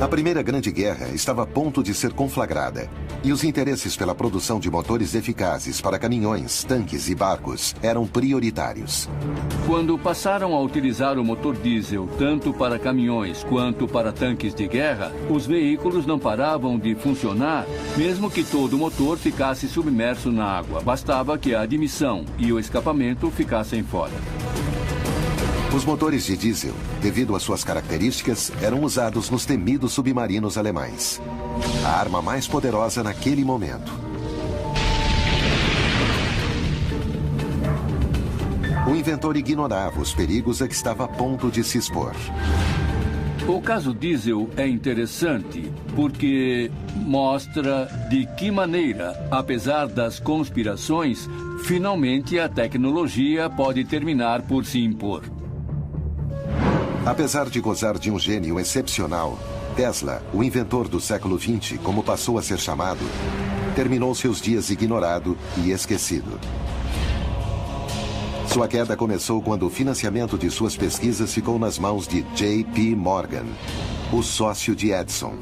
A Primeira Grande Guerra estava a ponto de ser conflagrada, e os interesses pela produção de motores eficazes para caminhões, tanques e barcos eram prioritários.
Quando passaram a utilizar o motor diesel tanto para caminhões quanto para tanques de guerra, os veículos não paravam de funcionar, mesmo que todo o motor ficasse submerso na água. Bastava que a admissão e o escapamento ficassem fora.
Os motores de diesel, devido às suas características, eram usados nos temidos submarinos alemães. A arma mais poderosa naquele momento. O inventor ignorava os perigos a que estava a ponto de se expor.
O caso diesel é interessante porque mostra de que maneira, apesar das conspirações, finalmente a tecnologia pode terminar por se impor.
Apesar de gozar de um gênio excepcional, Tesla, o inventor do século XX, como passou a ser chamado, terminou seus dias ignorado e esquecido. Sua queda começou quando o financiamento de suas pesquisas ficou nas mãos de J.P. Morgan, o sócio de Edison.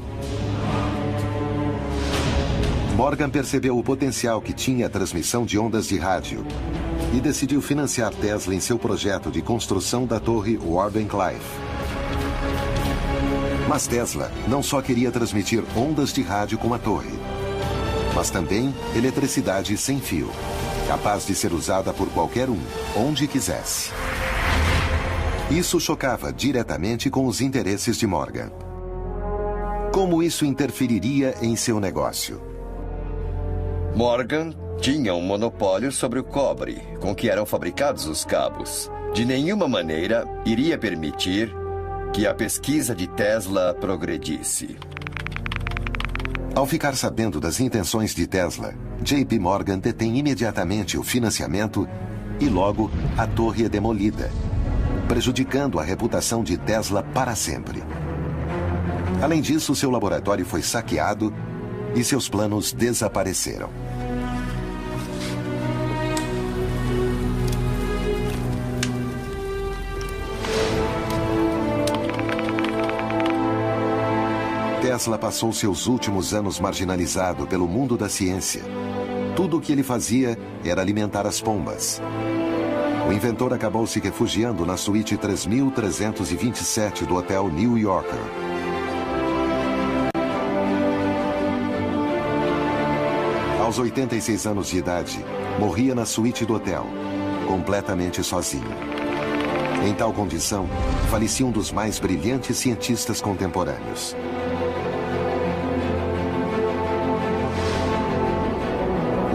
Morgan percebeu o potencial que tinha a transmissão de ondas de rádio e decidiu financiar Tesla em seu projeto de construção da torre Wardenclyffe. Mas Tesla não só queria transmitir ondas de rádio com a torre, mas também eletricidade sem fio, capaz de ser usada por qualquer um, onde quisesse. Isso chocava diretamente com os interesses de Morgan. Como isso interferiria em seu negócio?
Morgan tinha um monopólio sobre o cobre com que eram fabricados os cabos. De nenhuma maneira iria permitir que a pesquisa de Tesla progredisse.
Ao ficar sabendo das intenções de Tesla, J.P. Morgan detém imediatamente o financiamento e logo a torre é demolida, prejudicando a reputação de Tesla para sempre. Além disso, seu laboratório foi saqueado e seus planos desapareceram. Tesla passou seus últimos anos marginalizado pelo mundo da ciência. Tudo o que ele fazia era alimentar as pombas. O inventor acabou se refugiando na suíte 3327 do Hotel New Yorker. Aos 86 anos de idade, morria na suíte do hotel, completamente sozinho. Em tal condição, falecia um dos mais brilhantes cientistas contemporâneos.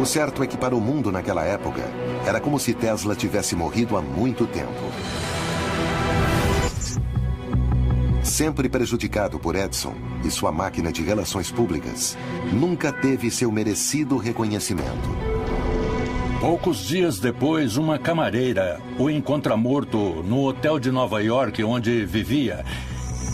O certo é que para o mundo naquela época, era como se Tesla tivesse morrido há muito tempo. Sempre prejudicado por Edison e sua máquina de relações públicas, nunca teve seu merecido reconhecimento.
Poucos dias depois, uma camareira o encontra morto no hotel de Nova York, onde vivia,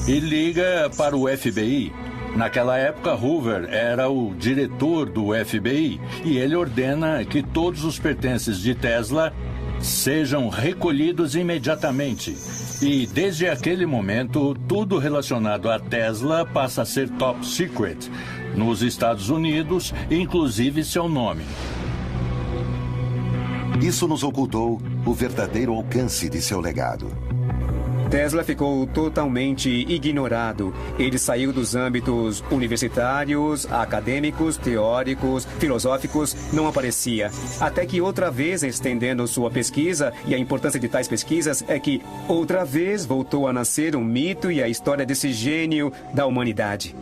e liga para o FBI. Naquela época, Hoover era o diretor do FBI e ele ordena que todos os pertences de Tesla sejam recolhidos imediatamente. E desde aquele momento, tudo relacionado a Tesla passa a ser top secret nos Estados Unidos, inclusive seu nome.
Isso nos ocultou o verdadeiro alcance de seu legado.
Tesla ficou totalmente ignorado. Ele saiu dos âmbitos universitários, acadêmicos, teóricos, filosóficos, não aparecia. Até que outra vez, estendendo sua pesquisa, e a importância de tais pesquisas é que outra vez voltou a nascer um mito e a história desse gênio da humanidade.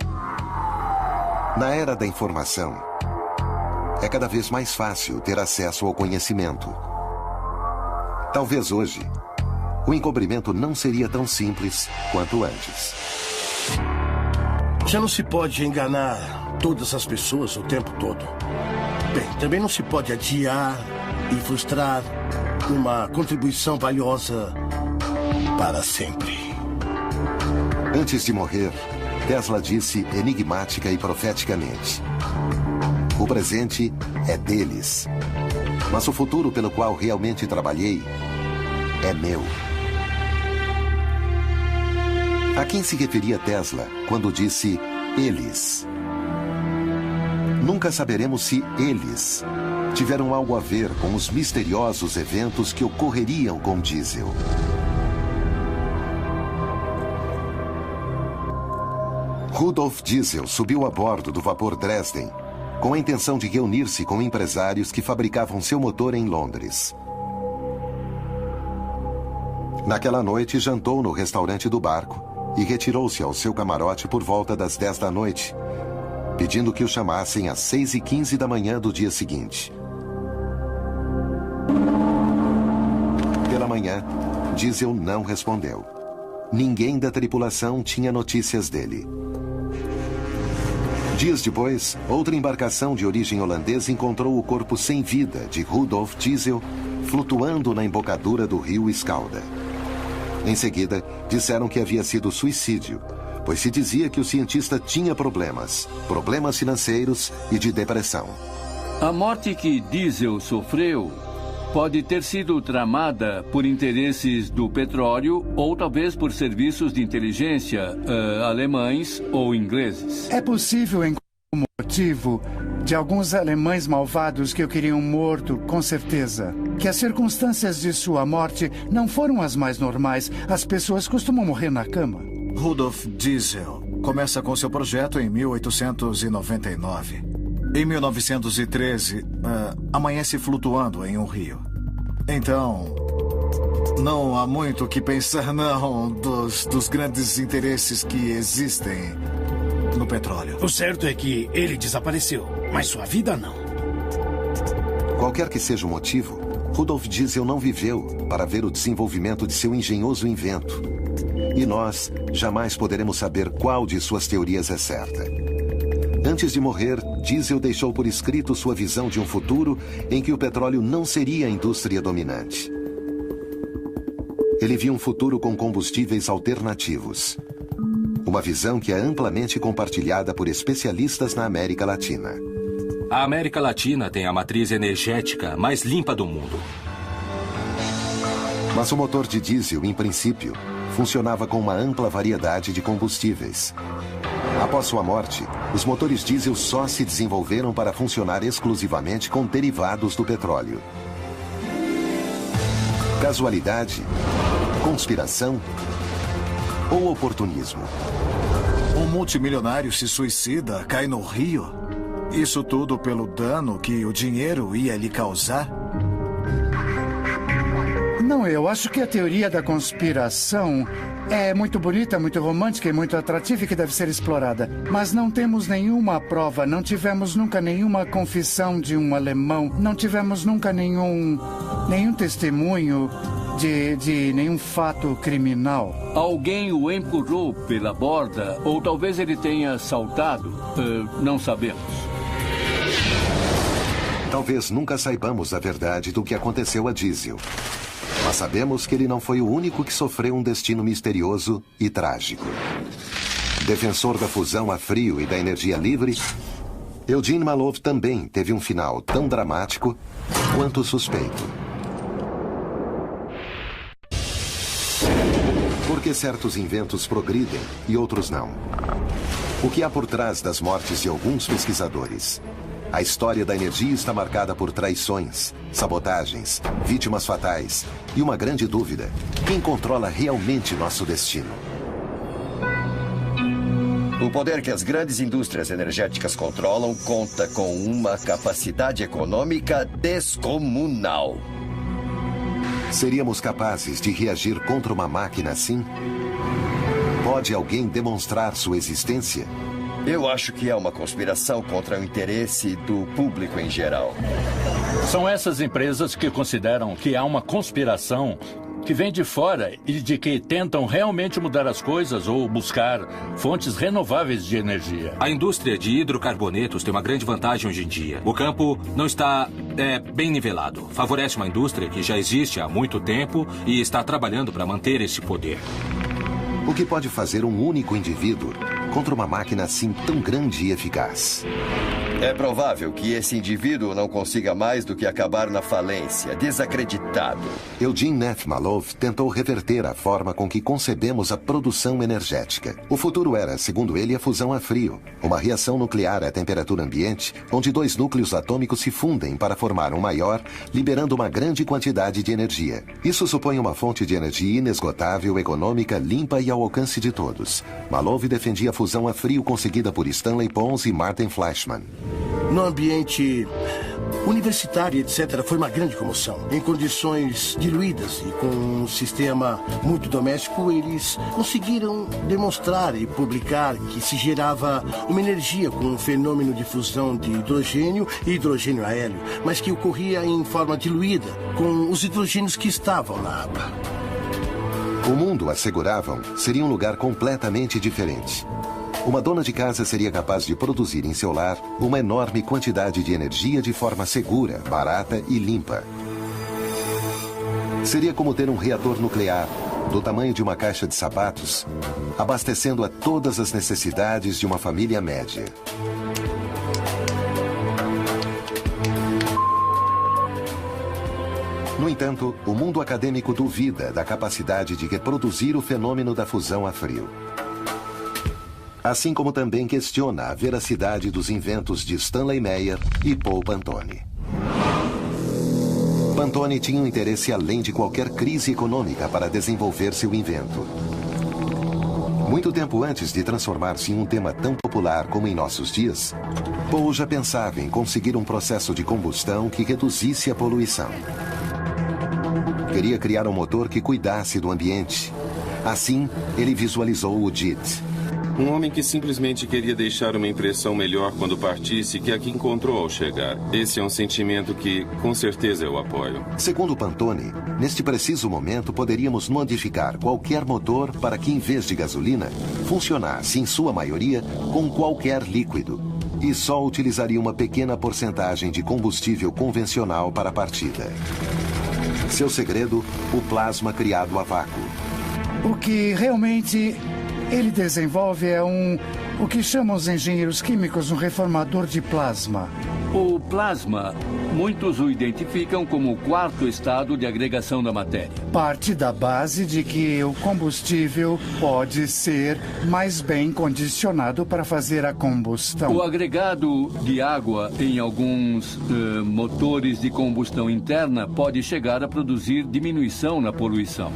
Na era da informação, é cada vez mais fácil ter acesso ao conhecimento. Talvez hoje, o encobrimento não seria tão simples quanto antes.
Já não se pode enganar todas as pessoas o tempo todo. Bem, também não se pode adiar e frustrar uma contribuição valiosa para sempre.
Antes de morrer, Tesla disse enigmática e profeticamente: o presente é deles, mas o futuro pelo qual realmente trabalhei é meu. A quem se referia Tesla quando disse eles? Nunca saberemos se eles tiveram algo a ver com os misteriosos eventos que ocorreriam com diesel. Rudolf Diesel subiu a bordo do vapor Dresden com a intenção de reunir-se com empresários que fabricavam seu motor em Londres. Naquela noite, jantou no restaurante do barco e retirou-se ao seu camarote por volta das 10 da noite, pedindo que o chamassem às 6h15 da manhã do dia seguinte. Pela manhã, Diesel não respondeu. Ninguém da tripulação tinha notícias dele. Dias depois, outra embarcação de origem holandesa encontrou o corpo sem vida de Rudolf Diesel flutuando na embocadura do rio Escalda. Em seguida, disseram que havia sido suicídio, pois se dizia que o cientista tinha problemas financeiros e de depressão.
A morte que Diesel sofreu pode ter sido tramada por interesses do petróleo ou talvez por serviços de inteligência alemães ou ingleses.
É possível encontrar o motivo de alguns alemães malvados que o queriam morto, com certeza. Que as circunstâncias de sua morte não foram as mais normais. As pessoas costumam morrer na cama.
Rudolf Diesel começa com seu projeto em 1899. Em 1913, amanhece flutuando em um rio. Então, não há muito o que pensar, não, dos grandes interesses que existem no petróleo.
O certo é que ele desapareceu, mas sua vida não.
Qualquer que seja o motivo, Rudolf Diesel não viveu para ver o desenvolvimento de seu engenhoso invento. E nós jamais poderemos saber qual de suas teorias é certa. Antes de morrer, Diesel deixou por escrito sua visão de um futuro em que o petróleo não seria a indústria dominante. Ele viu um futuro com combustíveis alternativos. Uma visão que é amplamente compartilhada por especialistas na América Latina.
A América Latina tem a matriz energética mais limpa do mundo.
Mas o motor de diesel, em princípio, funcionava com uma ampla variedade de combustíveis. Após sua morte, os motores diesel só se desenvolveram para funcionar exclusivamente com derivados do petróleo. Casualidade? Conspiração? Ou oportunismo?
Um multimilionário se suicida, cai no rio. Isso tudo pelo dano que o dinheiro ia lhe causar?
Não, eu acho que a teoria da conspiração é muito bonita, muito romântica e muito atrativa e que deve ser explorada. Mas não temos nenhuma prova, não tivemos nunca nenhuma confissão de um alemão, não tivemos nunca nenhum testemunho de nenhum fato criminal.
Alguém o empurrou pela borda ou talvez ele tenha saltado. Não sabemos.
Talvez nunca saibamos a verdade do que aconteceu a Diesel. Mas sabemos que ele não foi o único que sofreu um destino misterioso e trágico. Defensor da fusão a frio e da energia livre, Eugene Malov também teve um final tão dramático quanto suspeito. Por que certos inventos progridem e outros não? O que há por trás das mortes de alguns pesquisadores? A história da energia está marcada por traições, sabotagens, vítimas fatais e uma grande dúvida: quem controla realmente nosso destino?
O poder que as grandes indústrias energéticas controlam conta com uma capacidade econômica descomunal.
Seríamos capazes de reagir contra uma máquina assim? Pode alguém demonstrar sua existência?
Eu acho que é uma conspiração contra o interesse do público em geral.
São essas empresas que consideram que há uma conspiração que vem de fora e de que tentam realmente mudar as coisas ou buscar fontes renováveis de energia.
A indústria de hidrocarbonetos tem uma grande vantagem hoje em dia. O campo não está bem nivelado. Favorece uma indústria que já existe há muito tempo e está trabalhando para manter esse poder.
O que pode fazer um único indivíduo contra uma máquina assim tão grande e eficaz?
É provável que esse indivíduo não consiga mais do que acabar na falência, desacreditado.
Eugene Neff Malov tentou reverter a forma com que concebemos a produção energética. O futuro era, segundo ele, a fusão a frio, uma reação nuclear à temperatura ambiente, onde dois núcleos atômicos se fundem para formar um maior, liberando uma grande quantidade de energia. Isso supõe uma fonte de energia inesgotável, econômica, limpa e ao alcance de todos. Malov defendia a fusão a frio conseguida por Stanley Pons e Martin Fleischmann.
No ambiente universitário, etc., foi uma grande comoção. Em condições diluídas e com um sistema muito doméstico, eles conseguiram demonstrar e publicar que se gerava uma energia com um fenômeno de fusão de hidrogênio e hidrogênio a hélio, mas que ocorria em forma diluída, com os hidrogênios que estavam na água.
O mundo, asseguravam, seria um lugar completamente diferente. Uma dona de casa seria capaz de produzir em seu lar uma enorme quantidade de energia de forma segura, barata e limpa. Seria como ter um reator nuclear, do tamanho de uma caixa de sapatos, abastecendo a todas as necessidades de uma família média. No entanto, o mundo acadêmico duvida da capacidade de reproduzir o fenômeno da fusão a frio. Assim como também questiona a veracidade dos inventos de Stanley Meyer e Paul Pantone. Pantone tinha um interesse além de qualquer crise econômica para desenvolver seu invento. Muito tempo antes de transformar-se em um tema tão popular como em nossos dias, Paul já pensava em conseguir um processo de combustão que reduzisse a poluição. Queria criar um motor que cuidasse do ambiente. Assim, ele visualizou o JIT.
Um homem que simplesmente queria deixar uma impressão melhor quando partisse que a que encontrou ao chegar. Esse é um sentimento que, com certeza, eu apoio.
Segundo Pantone, neste preciso momento poderíamos modificar qualquer motor para que, em vez de gasolina, funcionasse, em sua maioria, com qualquer líquido. E só utilizaria uma pequena porcentagem de combustível convencional para a partida. Seu segredo, o plasma criado a vácuo.
O que realmente ele desenvolve é o que chamam os engenheiros químicos um reformador de plasma.
O plasma, muitos o identificam como o quarto estado de agregação da matéria.
Parte da base de que o combustível pode ser mais bem condicionado para fazer a combustão.
O agregado de água em alguns motores de combustão interna pode chegar a produzir diminuição na poluição.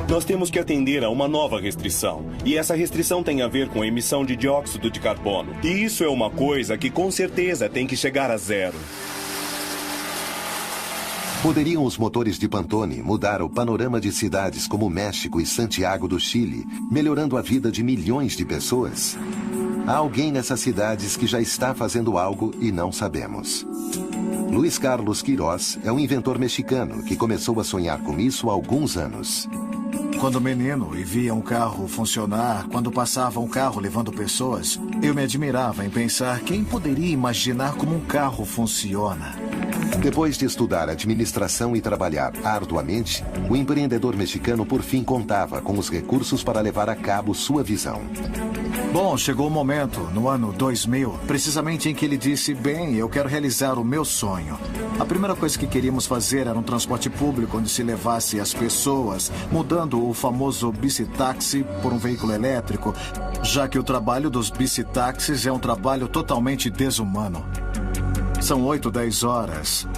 Nós temos que atender a uma nova restrição. E essa restrição tem a ver com a emissão de dióxido de carbono. E isso é uma coisa que com certeza tem que chegar a zero.
Poderiam os motores de Pantone mudar o panorama de cidades como México e Santiago do Chile, melhorando a vida de milhões de pessoas? Há alguém nessas cidades que já está fazendo algo e não sabemos. Luiz Carlos Queiroz é um inventor mexicano que começou a sonhar com isso há alguns anos.
Quando menino e via um carro funcionar, quando passava um carro levando pessoas, eu me admirava em pensar quem poderia imaginar como um carro funciona.
Depois de estudar administração e trabalhar arduamente, o empreendedor mexicano por fim contava com os recursos para levar a cabo sua visão.
Bom, chegou o momento, no ano 2000, precisamente em que ele disse, bem, eu quero realizar o meu sonho. A primeira coisa que queríamos fazer era um transporte público onde se levasse as pessoas, mudando o famoso bicitaxi por um veículo elétrico, já que o trabalho dos bicitaxis é um trabalho totalmente desumano. São 8, 10 horas,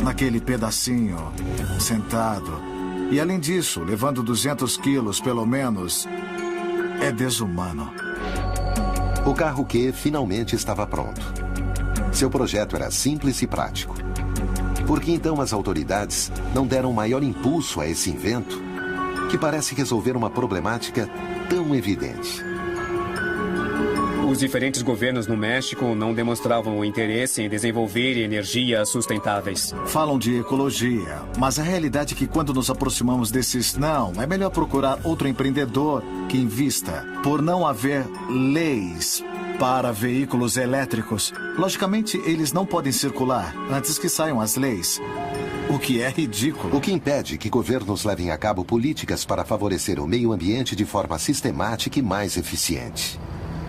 naquele pedacinho, sentado. E além disso, levando 200 quilos, pelo menos, é desumano.
O carro Q finalmente estava pronto. Seu projeto era simples e prático. Por que então as autoridades não deram maior impulso a esse invento, que parece resolver uma problemática tão evidente?
Os diferentes governos no México não demonstravam o interesse em desenvolver energias sustentáveis.
Falam de ecologia, mas a realidade é que quando nos aproximamos desses não, é melhor procurar outro empreendedor que invista. Por não haver leis para veículos elétricos, logicamente eles não podem circular antes que saiam as leis. O que é ridículo.
O que impede que governos levem a cabo políticas para favorecer o meio ambiente de forma sistemática e mais eficiente.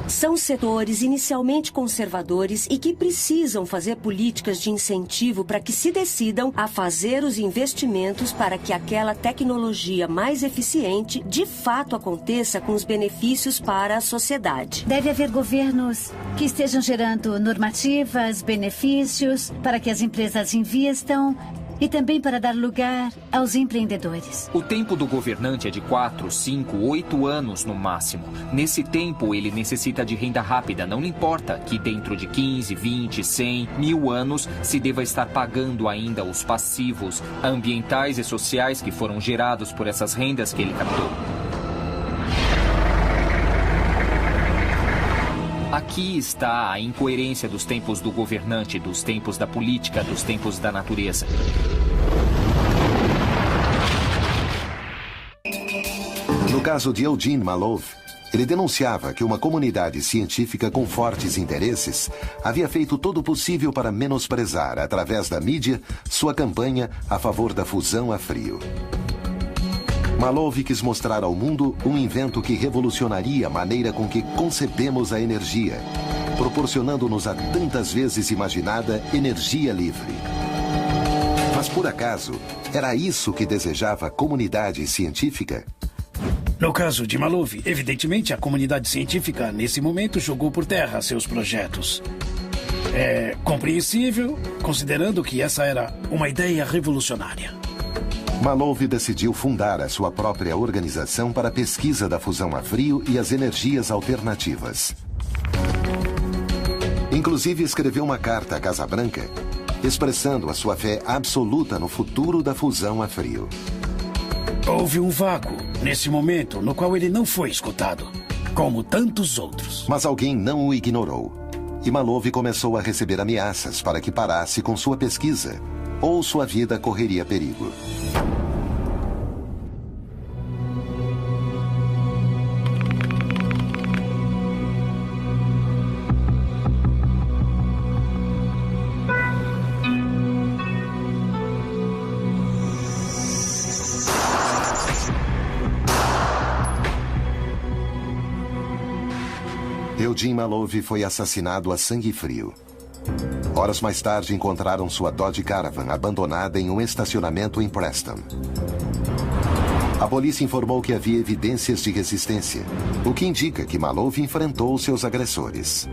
São setores inicialmente conservadores e que precisam fazer políticas de incentivo para que se decidam a fazer os investimentos para que aquela tecnologia mais eficiente de fato aconteça com os benefícios para a sociedade.
Deve haver governos que estejam gerando normativas, benefícios para que as empresas invistam e também para dar lugar aos empreendedores.
O tempo do governante é de 4, 5, 8 anos no máximo. Nesse tempo, ele necessita de renda rápida. Não lhe importa que dentro de 15, 20, 100, 1000 anos se deva estar pagando ainda os passivos ambientais e sociais que foram gerados por essas rendas que ele captou. Aqui está a incoerência dos tempos do governante, dos tempos da política, dos tempos da natureza.
No caso de Eugene Malov, ele denunciava que uma comunidade científica com fortes interesses havia feito todo o possível para menosprezar, através da mídia, sua campanha a favor da fusão a frio. Malov quis mostrar ao mundo um invento que revolucionaria a maneira com que concebemos a energia, proporcionando-nos a tantas vezes imaginada energia livre. Mas por acaso, era isso que desejava a comunidade científica?
No caso de Malov, evidentemente a comunidade científica, nesse momento, jogou por terra seus projetos. É compreensível, considerando que essa era uma ideia revolucionária.
Malov decidiu fundar a sua própria organização para a pesquisa da fusão a frio e as energias alternativas. Inclusive, escreveu uma carta à Casa Branca, expressando a sua fé absoluta no futuro da fusão a frio.
Houve um vácuo, nesse momento, no qual ele não foi escutado, como tantos outros.
Mas alguém não o ignorou. E Malov começou a receber ameaças para que parasse com sua pesquisa, ou sua vida correria perigo. Eugene Malov foi assassinado a sangue frio. Horas mais tarde, encontraram sua Dodge Caravan abandonada em um estacionamento em Preston. A polícia informou que havia evidências de resistência, o que indica que Malov enfrentou seus agressores.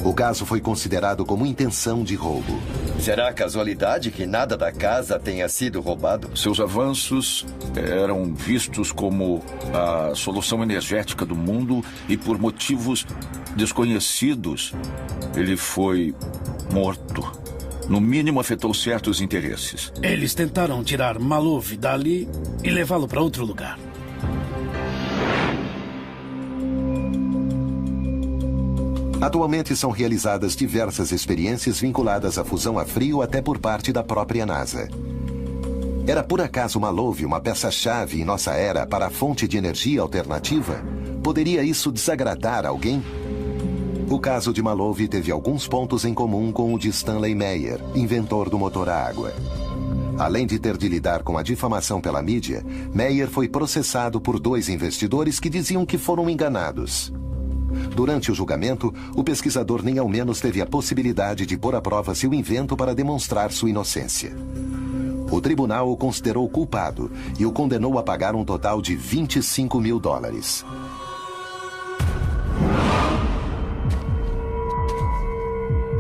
O caso foi considerado como intenção de roubo.
Será casualidade que nada da casa tenha sido roubado?
Seus avanços eram vistos como a solução energética do mundo e, por motivos desconhecidos, ele foi morto. No mínimo, afetou certos interesses.
Eles tentaram tirar Malov dali e levá-lo para outro lugar.
Atualmente são realizadas diversas experiências vinculadas à fusão a frio até por parte da própria NASA. Era por acaso Malov uma peça-chave em nossa era para a fonte de energia alternativa? Poderia isso desagradar alguém? O caso de Malov teve alguns pontos em comum com o de Stanley Meyer, inventor do motor a água. Além de ter de lidar com a difamação pela mídia, Meyer foi processado por 2 investidores que diziam que foram enganados. Durante o julgamento, o pesquisador nem ao menos teve a possibilidade de pôr à prova seu invento para demonstrar sua inocência. O tribunal o considerou culpado e o condenou a pagar um total de $25 mil.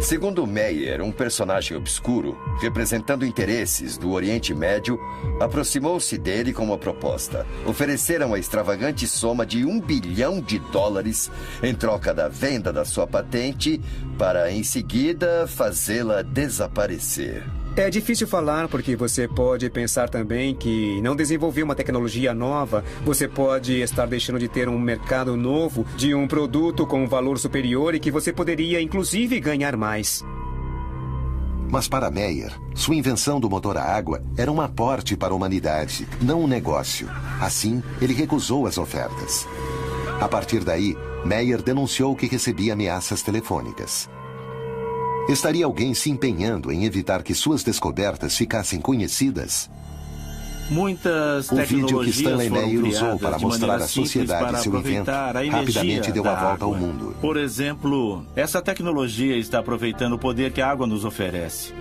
Segundo Meyer, um personagem obscuro, representando interesses do Oriente Médio, aproximou-se dele com uma proposta. Ofereceram a extravagante soma de $1 bilhão em troca da venda da sua patente para, em seguida, fazê-la desaparecer.
É difícil falar porque você pode pensar também que não desenvolver uma tecnologia nova, você pode estar deixando de ter um mercado novo de um produto com um valor superior e que você poderia, inclusive, ganhar mais.
Mas para Meyer, sua invenção do motor a água era um aporte para a humanidade, não um negócio. Assim, ele recusou as ofertas. A partir daí, Meyer denunciou que recebia ameaças telefônicas. Estaria alguém se empenhando em evitar que suas descobertas ficassem conhecidas?
Muitas
o vídeo que Stanley Meyer usou para mostrar à
simples
sociedade seu invento rapidamente deu a volta ao mundo.
Por exemplo, essa tecnologia está aproveitando o poder que a água nos oferece.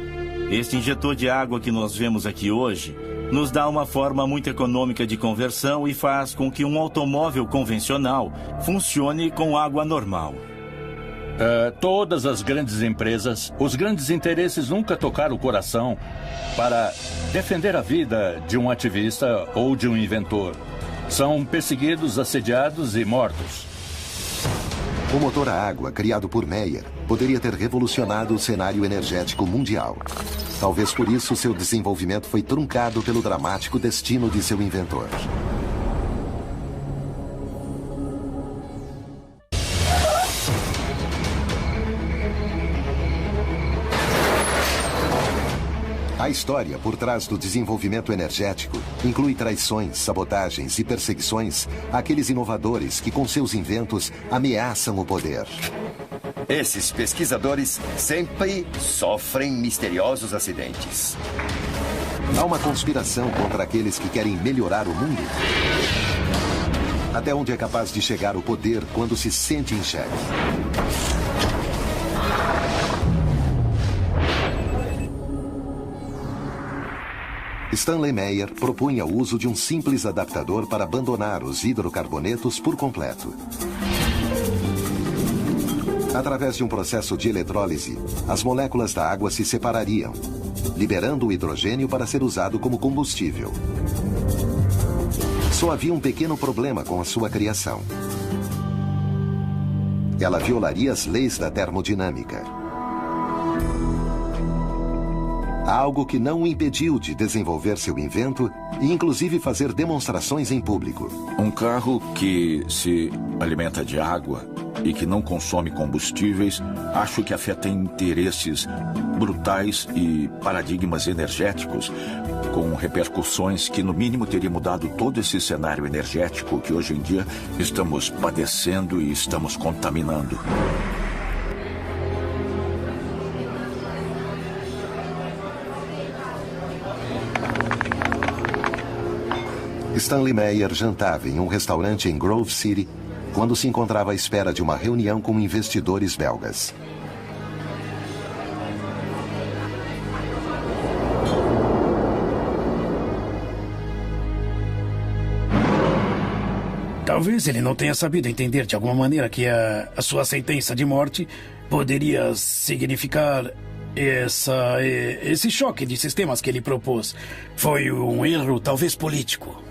Este injetor de água que nós vemos aqui hoje nos dá uma forma muito econômica de conversão e faz com que um automóvel convencional funcione com água normal.
Todas as grandes empresas, os grandes interesses nunca tocaram o coração para defender a vida de um ativista ou de um inventor. São perseguidos, assediados e mortos.
O motor a água, criado por Meyer, poderia ter revolucionado o cenário energético mundial. Talvez por isso seu desenvolvimento foi truncado pelo dramático destino de seu inventor. A história por trás do desenvolvimento energético inclui traições, sabotagens e perseguições àqueles inovadores que, com seus inventos, ameaçam o poder.
Esses pesquisadores sempre sofrem misteriosos acidentes.
Há uma conspiração contra aqueles que querem melhorar o mundo? Até onde é capaz de chegar o poder quando se sente em xeque? Stanley Meyer propunha o uso de um simples adaptador para abandonar os hidrocarbonetos por completo. Através de um processo de eletrólise, as moléculas da água se separariam, liberando o hidrogênio para ser usado como combustível. Só havia um pequeno problema com a sua criação. Ela violaria as leis da termodinâmica. Algo que não o impediu de desenvolver seu invento e, inclusive, fazer demonstrações em público.
Um carro que se alimenta de água e que não consome combustíveis, acho que afeta interesses brutais e paradigmas energéticos, com repercussões que, no mínimo, teria mudado todo esse cenário energético que, hoje em dia, estamos padecendo e estamos contaminando.
Stanley Meyer jantava em um restaurante em Grove City quando se encontrava à espera de uma reunião com investidores belgas.
Talvez ele não tenha sabido entender de alguma maneira que a sua sentença de morte poderia significar esse choque de sistemas que ele propôs. Foi um erro, talvez político.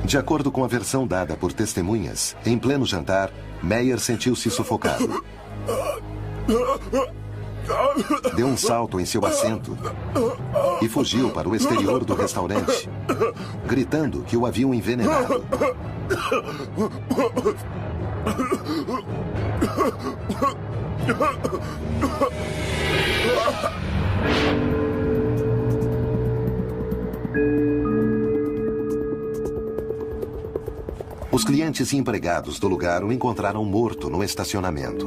De acordo com a versão dada por testemunhas, em pleno jantar, Meyer sentiu-se sufocado. deu um salto em seu assento e fugiu para o exterior do restaurante, gritando que o haviam envenenado. Os clientes e empregados do lugar o encontraram morto no estacionamento.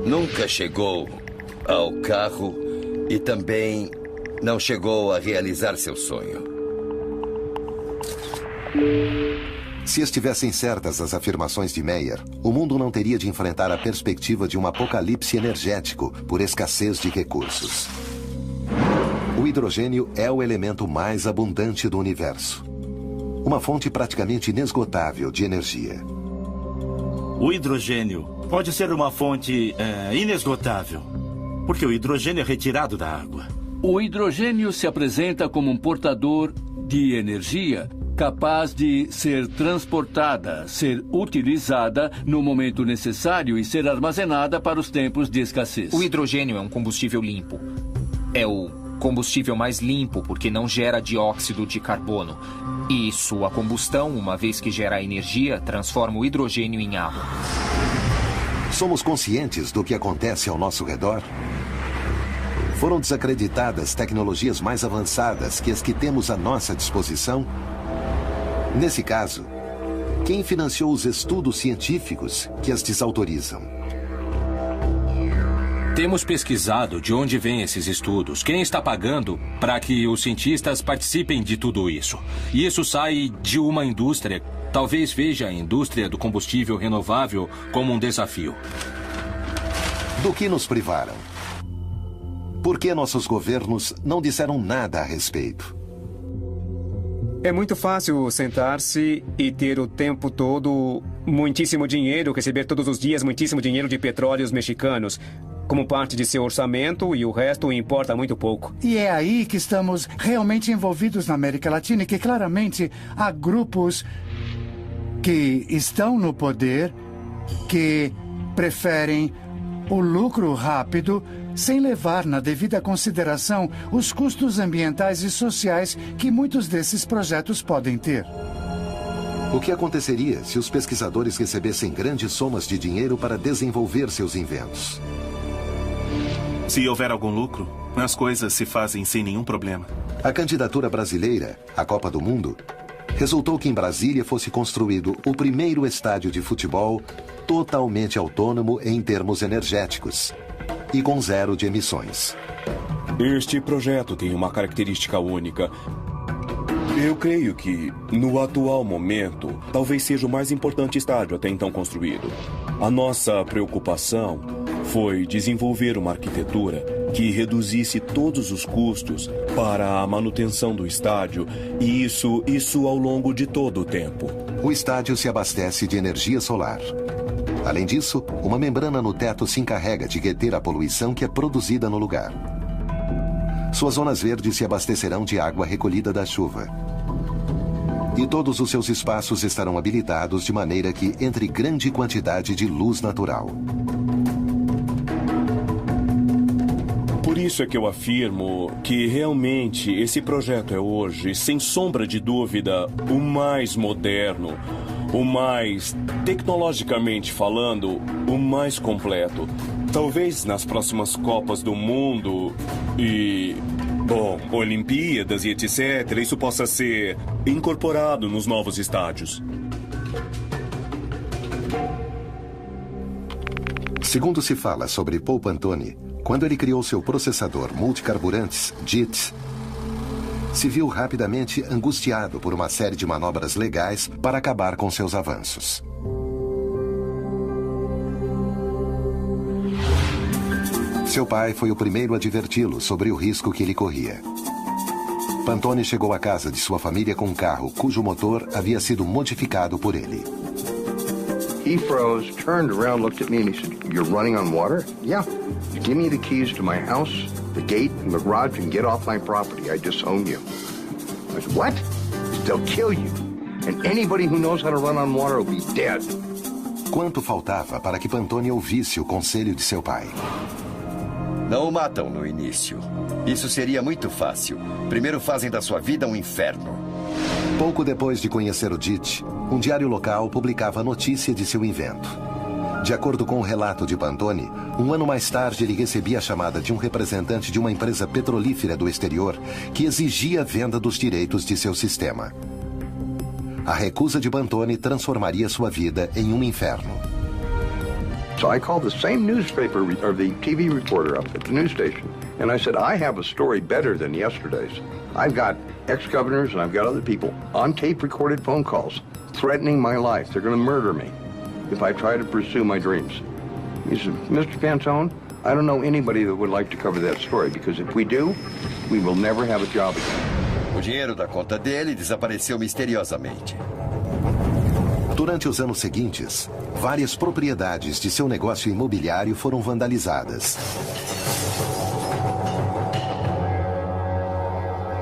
Nunca chegou ao carro e também não chegou a realizar seu sonho.
Se estivessem certas as afirmações de Meyer, o mundo não teria de enfrentar a perspectiva de um apocalipse energético por escassez de recursos. O hidrogênio é o elemento mais abundante do universo. Uma fonte praticamente inesgotável de energia.
O hidrogênio pode ser uma fonte inesgotável, porque o hidrogênio é retirado da água.
O hidrogênio se apresenta como um portador de energia capaz de ser transportada, ser utilizada no momento necessário e ser armazenada para os tempos de escassez.
O hidrogênio é um combustível limpo. É o combustível mais limpo porque não gera dióxido de carbono. E sua combustão, uma vez que gera energia, transforma o hidrogênio em água.
Somos conscientes do que acontece ao nosso redor? Foram desacreditadas tecnologias mais avançadas que as que temos à nossa disposição? Nesse caso, quem financiou os estudos científicos que as desautorizam?
Temos pesquisado de onde vêm esses estudos, quem está pagando para que os cientistas participem de tudo isso. E isso sai de uma indústria. Talvez veja a indústria do combustível renovável como um desafio.
Do que nos privaram? Por que nossos governos não disseram nada a respeito?
É muito fácil sentar-se e ter o tempo todo muitíssimo dinheiro, receber todos os dias muitíssimo dinheiro de petróleos mexicanos como parte de seu orçamento e o resto importa muito pouco.
E é aí que estamos realmente envolvidos na América Latina e que claramente há grupos que estão no poder, que preferem o lucro rápido sem levar na devida consideração os custos ambientais e sociais que muitos desses projetos podem ter.
O que aconteceria se os pesquisadores recebessem grandes somas de dinheiro para desenvolver seus inventos?
Se houver algum lucro, as coisas se fazem sem nenhum problema.
A candidatura brasileira à Copa do Mundo resultou que em Brasília fosse construído o primeiro estádio de futebol totalmente autônomo em termos energéticos e com zero de emissões.
Este projeto tem uma característica única. Eu creio que, no atual momento, talvez seja o mais importante estádio até então construído. A nossa preocupação foi desenvolver uma arquitetura que reduzisse todos os custos para a manutenção do estádio, e isso ao longo de todo o tempo.
O estádio se abastece de energia solar. Além disso, uma membrana no teto se encarrega de reter a poluição que é produzida no lugar. Suas zonas verdes se abastecerão de água recolhida da chuva. E todos os seus espaços estarão habilitados de maneira que entre grande quantidade de luz natural.
Por isso é que eu afirmo que realmente esse projeto é hoje, sem sombra de dúvida, o mais moderno, o mais, tecnologicamente falando, o mais completo. Talvez nas próximas Copas do Mundo e, Olimpíadas e etc., isso possa ser incorporado nos novos estádios.
Segundo se fala sobre Paul Pantone, quando ele criou seu processador multicarburantes, JIT, se viu rapidamente angustiado por uma série de manobras legais para acabar com seus avanços. Seu pai foi o primeiro a adverti-lo sobre o risco que ele corria. Pantone chegou à casa de sua família com um carro cujo motor havia sido modificado por ele.
He froze, turned around, looked at me, and he said, "You're running on water?" "Yeah. Give me the keys to my house, the gate, and the garage, and get off my property. I disown you." I said, "What?" He said, "They'll kill you. And anybody who knows how to run on water will be dead."
Quanto faltava para que Pantone ouvisse o conselho de seu pai?
Não o matam no início. Isso seria muito fácil. Primeiro fazem da sua vida um inferno.
Pouco depois de conhecer o DIT, um diário local publicava a notícia de seu invento. De acordo com o relato de Pantone, um ano mais tarde ele recebia a chamada de um representante de uma empresa petrolífera do exterior que exigia a venda dos direitos de seu sistema. A recusa de Pantone transformaria sua vida em um inferno.
So I called the same newspaper or the TV reporter up at the news station, and I said, I have a story better than yesterday's. I've got ex-governors and I've got other people on tape-recorded phone calls threatening my life. They're going to murder me if I try to pursue my dreams. He said, Mr. Pantone, I don't know anybody that would like to cover that story, because if we do, we will never have a job again.
O dinheiro da conta dele desapareceu misteriosamente.
Durante os anos seguintes, várias propriedades de seu negócio imobiliário foram vandalizadas.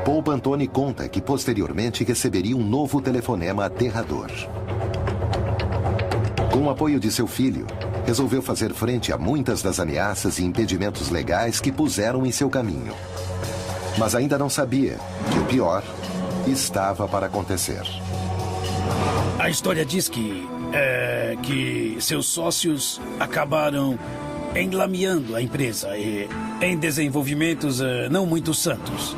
Paul Pantone conta que posteriormente receberia um novo telefonema aterrador. Com o apoio de seu filho, resolveu fazer frente a muitas das ameaças e impedimentos legais que puseram em seu caminho. Mas ainda não sabia que o pior estava para acontecer.
A história diz que seus sócios acabaram enlameando a empresa em desenvolvimentos não muito santos.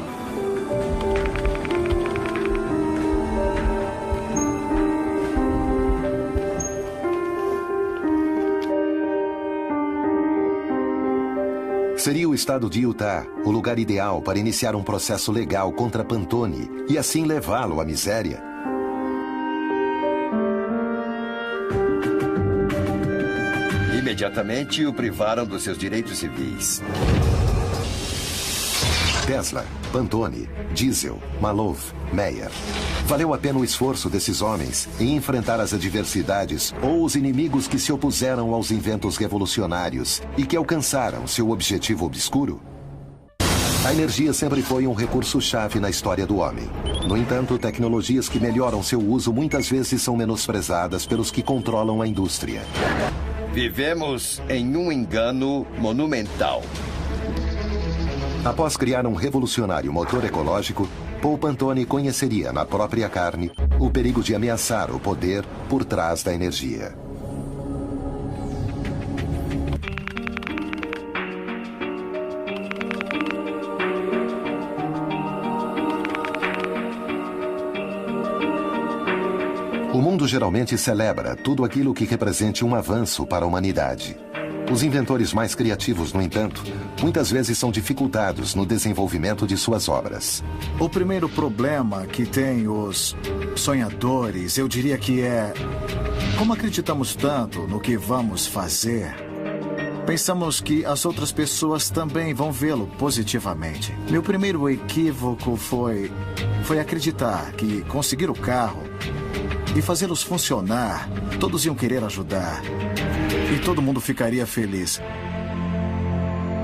Seria o estado de Utah o lugar ideal para iniciar um processo legal contra Pantone e assim levá-lo à miséria?
Imediatamente o privaram dos seus direitos civis.
Tesla, Pantone, Diesel, Malov, Meyer. Valeu a pena o esforço desses homens em enfrentar as adversidades ou os inimigos que se opuseram aos inventos revolucionários e que alcançaram seu objetivo obscuro? A energia sempre foi um recurso-chave na história do homem. No entanto, tecnologias que melhoram seu uso muitas vezes são menosprezadas pelos que controlam a indústria.
Vivemos em um engano monumental.
Após criar um revolucionário motor ecológico, Paul Pantone conheceria na própria carne o perigo de ameaçar o poder por trás da energia. O mundo geralmente celebra tudo aquilo que represente um avanço para a humanidade. Os inventores mais criativos, no entanto, muitas vezes são dificultados no desenvolvimento de suas obras.
O primeiro problema que tem os sonhadores, eu diria que é como acreditamos tanto no que vamos fazer, pensamos que as outras pessoas também vão vê-lo positivamente. Meu primeiro equívoco foi acreditar que conseguir o carro e fazê-los funcionar, todos iam querer ajudar. E todo mundo ficaria feliz.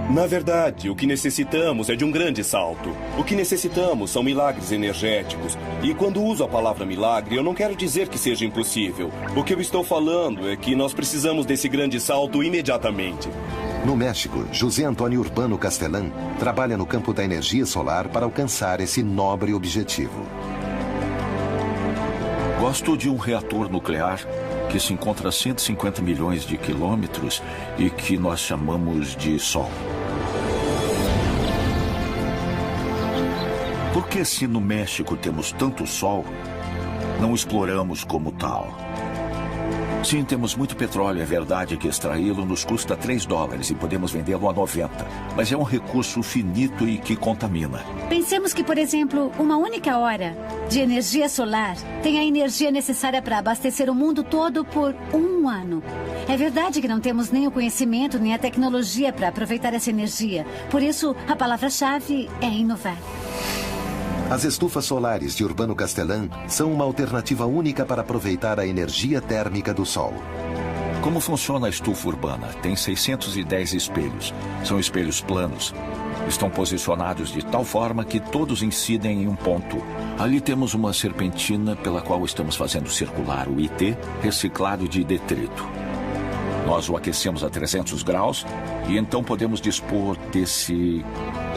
Na verdade, o que necessitamos é de um grande salto. O que necessitamos são milagres energéticos. E quando uso a palavra milagre, eu não quero dizer que seja impossível. O que eu estou falando é que nós precisamos desse grande salto imediatamente.
No México, José Antônio Urbano Castellan trabalha no campo da energia solar para alcançar esse nobre objetivo.
Gosto de um reator nuclear que se encontra a 150 milhões de quilômetros e que nós chamamos de Sol. Por que, se no México temos tanto Sol, não exploramos como tal? Sim, temos muito petróleo. É verdade que extraí-lo nos custa $3 e podemos vendê-lo a 90. Mas é um recurso finito e que contamina.
Pensemos que, por exemplo, uma única hora de energia solar tem a energia necessária para abastecer o mundo todo por 1 ano. É verdade que não temos nem o conhecimento nem a tecnologia para aproveitar essa energia. Por isso, a palavra-chave é inovar.
As estufas solares de Urbano Castellan são uma alternativa única para aproveitar a energia térmica do Sol.
Como funciona a estufa urbana? Tem 610 espelhos. São espelhos planos. Estão posicionados de tal forma que todos incidem em um ponto. Ali temos uma serpentina pela qual estamos fazendo circular o IT reciclado de detrito. Nós o aquecemos a 300 graus e então podemos dispor desse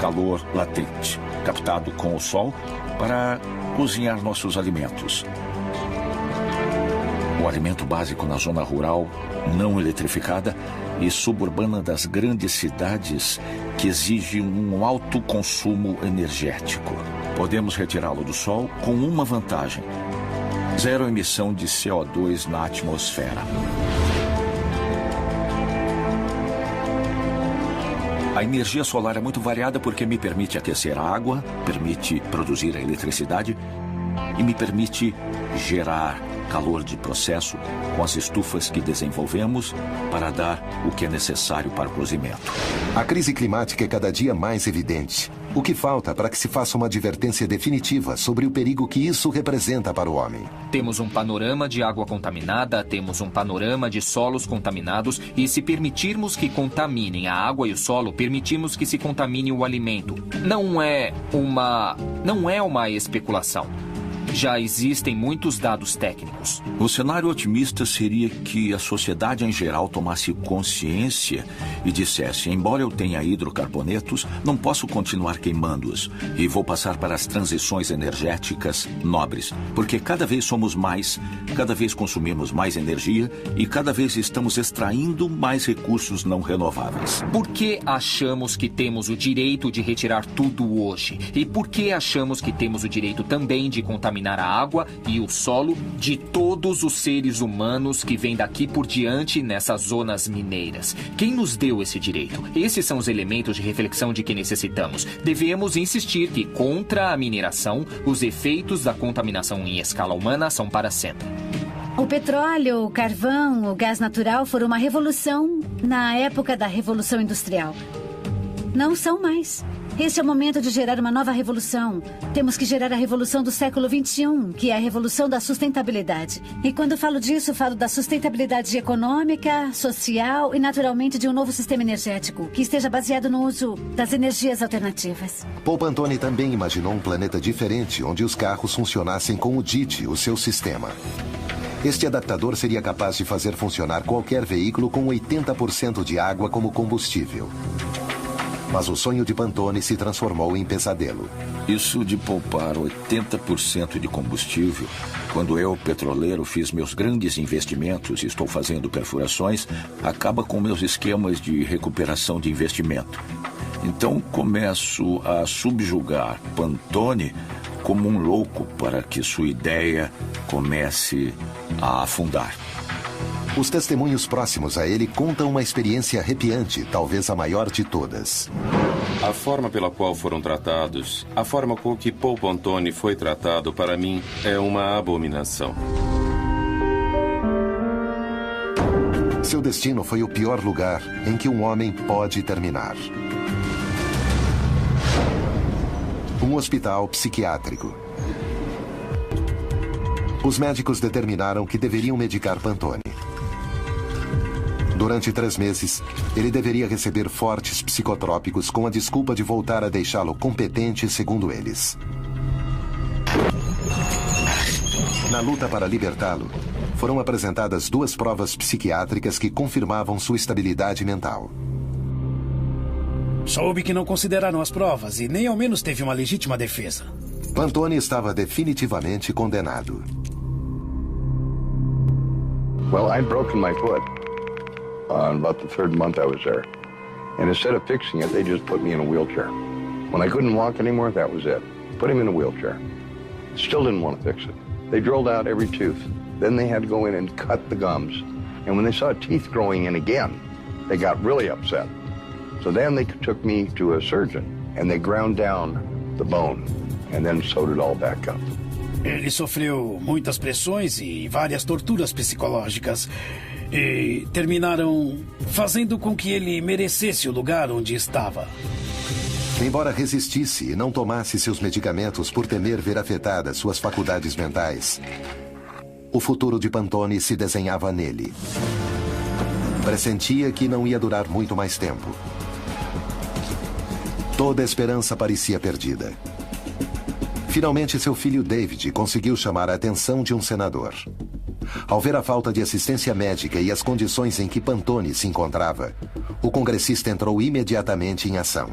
calor latente, captado com o sol, para cozinhar nossos alimentos. O alimento básico na zona rural, não eletrificada e suburbana das grandes cidades, que exige um alto consumo energético. Podemos retirá-lo do sol com uma vantagem: zero emissão de CO2 na atmosfera. A energia solar é muito variada porque me permite aquecer a água, permite produzir a eletricidade e me permite gerar calor de processo com as estufas que desenvolvemos para dar o que é necessário para o cozimento.
A crise climática é cada dia mais evidente. O que falta para que se faça uma advertência definitiva sobre o perigo que isso representa para o homem?
Temos um panorama de água contaminada, temos um panorama de solos contaminados e, se permitirmos que contaminem a água e o solo, permitimos que se contamine o alimento. Não é uma especulação. Já existem muitos dados técnicos.
O cenário otimista seria que a sociedade em geral tomasse consciência e dissesse: embora eu tenha hidrocarbonetos, não posso continuar queimando-os e vou passar para as transições energéticas nobres, porque cada vez somos mais, cada vez consumimos mais energia e cada vez estamos extraindo mais recursos não renováveis.
Por que achamos que temos o direito de retirar tudo hoje? E por que achamos que temos o direito também de contaminar a água e o solo de todos os seres humanos que vêm daqui por diante nessas zonas mineiras? Quem nos deu esse direito? Esses são os elementos de reflexão de que necessitamos. Devemos insistir que, contra a mineração, os efeitos da contaminação em escala humana são para sempre.
O petróleo, o carvão, o gás natural foram uma revolução na época da Revolução Industrial. Não são mais. Este é o momento de gerar uma nova revolução. Temos que gerar a revolução do século XXI, que é a revolução da sustentabilidade. E quando falo disso, falo da sustentabilidade econômica, social e, naturalmente, de um novo sistema energético, que esteja baseado no uso das energias alternativas.
Paul Pantone também imaginou um planeta diferente, onde os carros funcionassem com o DIT, o seu sistema. Este adaptador seria capaz de fazer funcionar qualquer veículo com 80% de água como combustível. Mas o sonho de Pantone se transformou em pesadelo.
Isso de poupar 80% de combustível, quando eu, petroleiro, fiz meus grandes investimentos e estou fazendo perfurações, acaba com meus esquemas de recuperação de investimento. Então começo a subjugar Pantone como um louco para que sua ideia comece a afundar.
Os testemunhos próximos a ele contam uma experiência arrepiante, talvez a maior de todas.
A forma pela qual foram tratados, a forma com que Paul Pantone foi tratado, para mim, é uma abominação.
Seu destino foi o pior lugar em que um homem pode terminar. Um hospital psiquiátrico. Os médicos determinaram que deveriam medicar Pantone. Durante 3 meses, ele deveria receber fortes psicotrópicos com a desculpa de voltar a deixá-lo competente, segundo eles. Na luta para libertá-lo, foram apresentadas 2 provas psiquiátricas que confirmavam sua estabilidade mental.
Soube que não consideraram as provas e nem ao menos teve uma legítima defesa.
Pantone estava definitivamente condenado.
Well, I'd broken my foot. On about the 3rd month I was there. And instead of fixing it, they just put me in a wheelchair. When I couldn't walk anymore, that was it. Put him in a wheelchair. Still didn't want to fix it. They drilled out every tooth. Then they had to go in and cut the gums. And when they saw teeth growing in again, they got really upset. So then they took me to a surgeon, and they ground down the bone, and then sewed it all back up.
Ele sofreu muitas pressões e várias torturas psicológicas. E terminaram fazendo com que ele merecesse o lugar onde estava.
Embora resistisse e não tomasse seus medicamentos por temer ver afetadas suas faculdades mentais, o futuro de Pantone se desenhava nele. Pressentia que não ia durar muito mais tempo. Toda a esperança parecia perdida. Finalmente, seu filho David conseguiu chamar a atenção de um senador. Ao ver a falta de assistência médica e as condições em que Pantone se encontrava, o congressista entrou imediatamente em ação.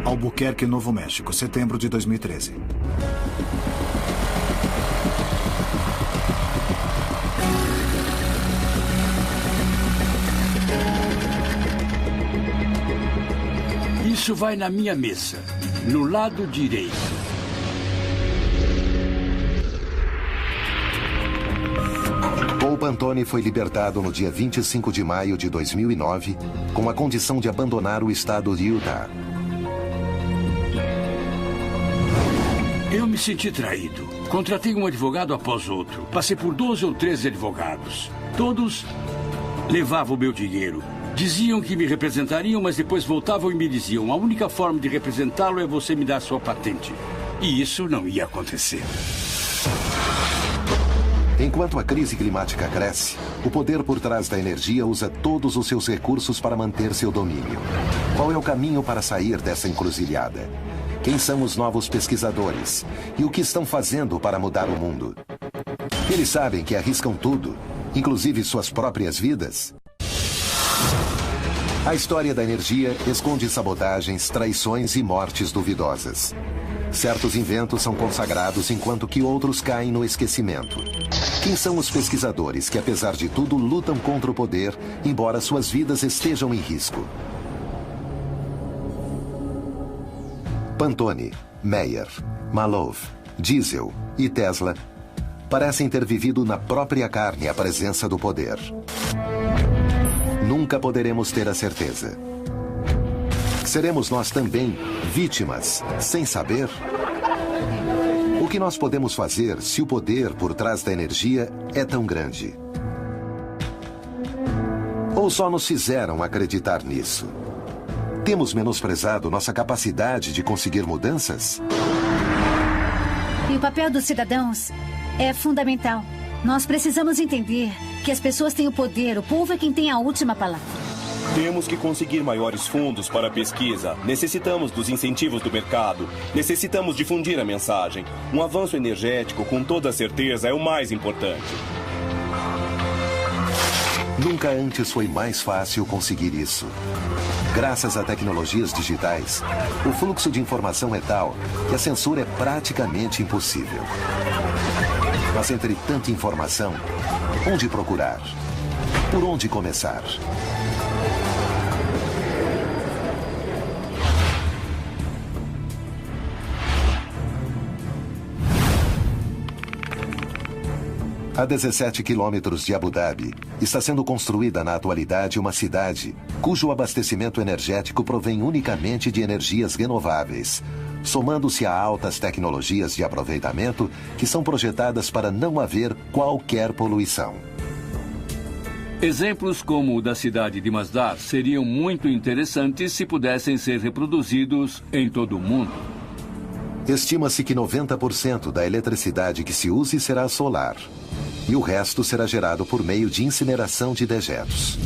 Albuquerque, Novo México, setembro de 2013.
Isso vai na minha mesa, no lado direito.
Paul Pantone foi libertado no dia 25 de maio de 2009, com a condição de abandonar o estado de Utah.
Eu me senti traído. Contratei um advogado após outro. Passei por 12 ou 13 advogados. Todos levavam o meu dinheiro. Diziam que me representariam, mas depois voltavam e me diziam: a única forma de representá-lo é você me dar sua patente. E isso não ia acontecer.
Enquanto a crise climática cresce, o poder por trás da energia usa todos os seus recursos para manter seu domínio. Qual é o caminho para sair dessa encruzilhada? Quem são os novos pesquisadores? E o que estão fazendo para mudar o mundo? Eles sabem que arriscam tudo, inclusive suas próprias vidas? A história da energia esconde sabotagens, traições e mortes duvidosas. Certos inventos são consagrados enquanto que outros caem no esquecimento. Quem são os pesquisadores que, apesar de tudo, lutam contra o poder, embora suas vidas estejam em risco? Pantone, Meyer, Malov, Diesel e Tesla parecem ter vivido na própria carne a presença do poder. Nunca poderemos ter a certeza. Seremos nós também vítimas, sem saber? O que nós podemos fazer se o poder por trás da energia é tão grande? Ou só nos fizeram acreditar nisso? Temos menosprezado nossa capacidade de conseguir mudanças?
E o papel dos cidadãos é fundamental. Nós precisamos entender que as pessoas têm o poder, o povo é quem tem a última palavra.
Temos que conseguir maiores fundos para a pesquisa. Necessitamos dos incentivos do mercado. Necessitamos difundir a mensagem. Um avanço energético, com toda certeza, é o mais importante.
Nunca antes foi mais fácil conseguir isso. Graças a tecnologias digitais, o fluxo de informação é tal que a censura é praticamente impossível. Mas entre tanta informação, onde procurar? Por onde começar? A 17 quilômetros de Abu Dhabi, está sendo construída na atualidade uma cidade cujo abastecimento energético provém unicamente de energias renováveis, somando-se a altas tecnologias de aproveitamento que são projetadas para não haver qualquer poluição.
Exemplos como o da cidade de Masdar seriam muito interessantes se pudessem ser reproduzidos em todo o mundo.
Estima-se que 90% da eletricidade que se use será solar. E o resto será gerado por meio de incineração de dejetos.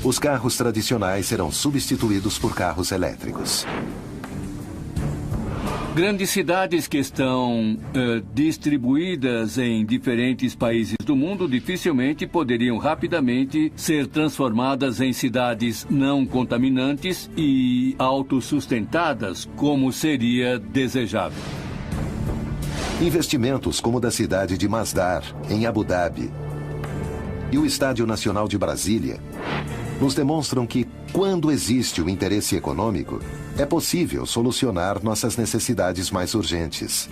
Os carros tradicionais serão substituídos por carros elétricos.
Grandes cidades que estão distribuídas em diferentes países do mundo dificilmente poderiam rapidamente ser transformadas em cidades não contaminantes e autossustentadas, como seria desejável.
Investimentos como o da cidade de Masdar, em Abu Dhabi, e o Estádio Nacional de Brasília, nos demonstram que, quando existe o interesse econômico, é possível solucionar nossas necessidades mais urgentes.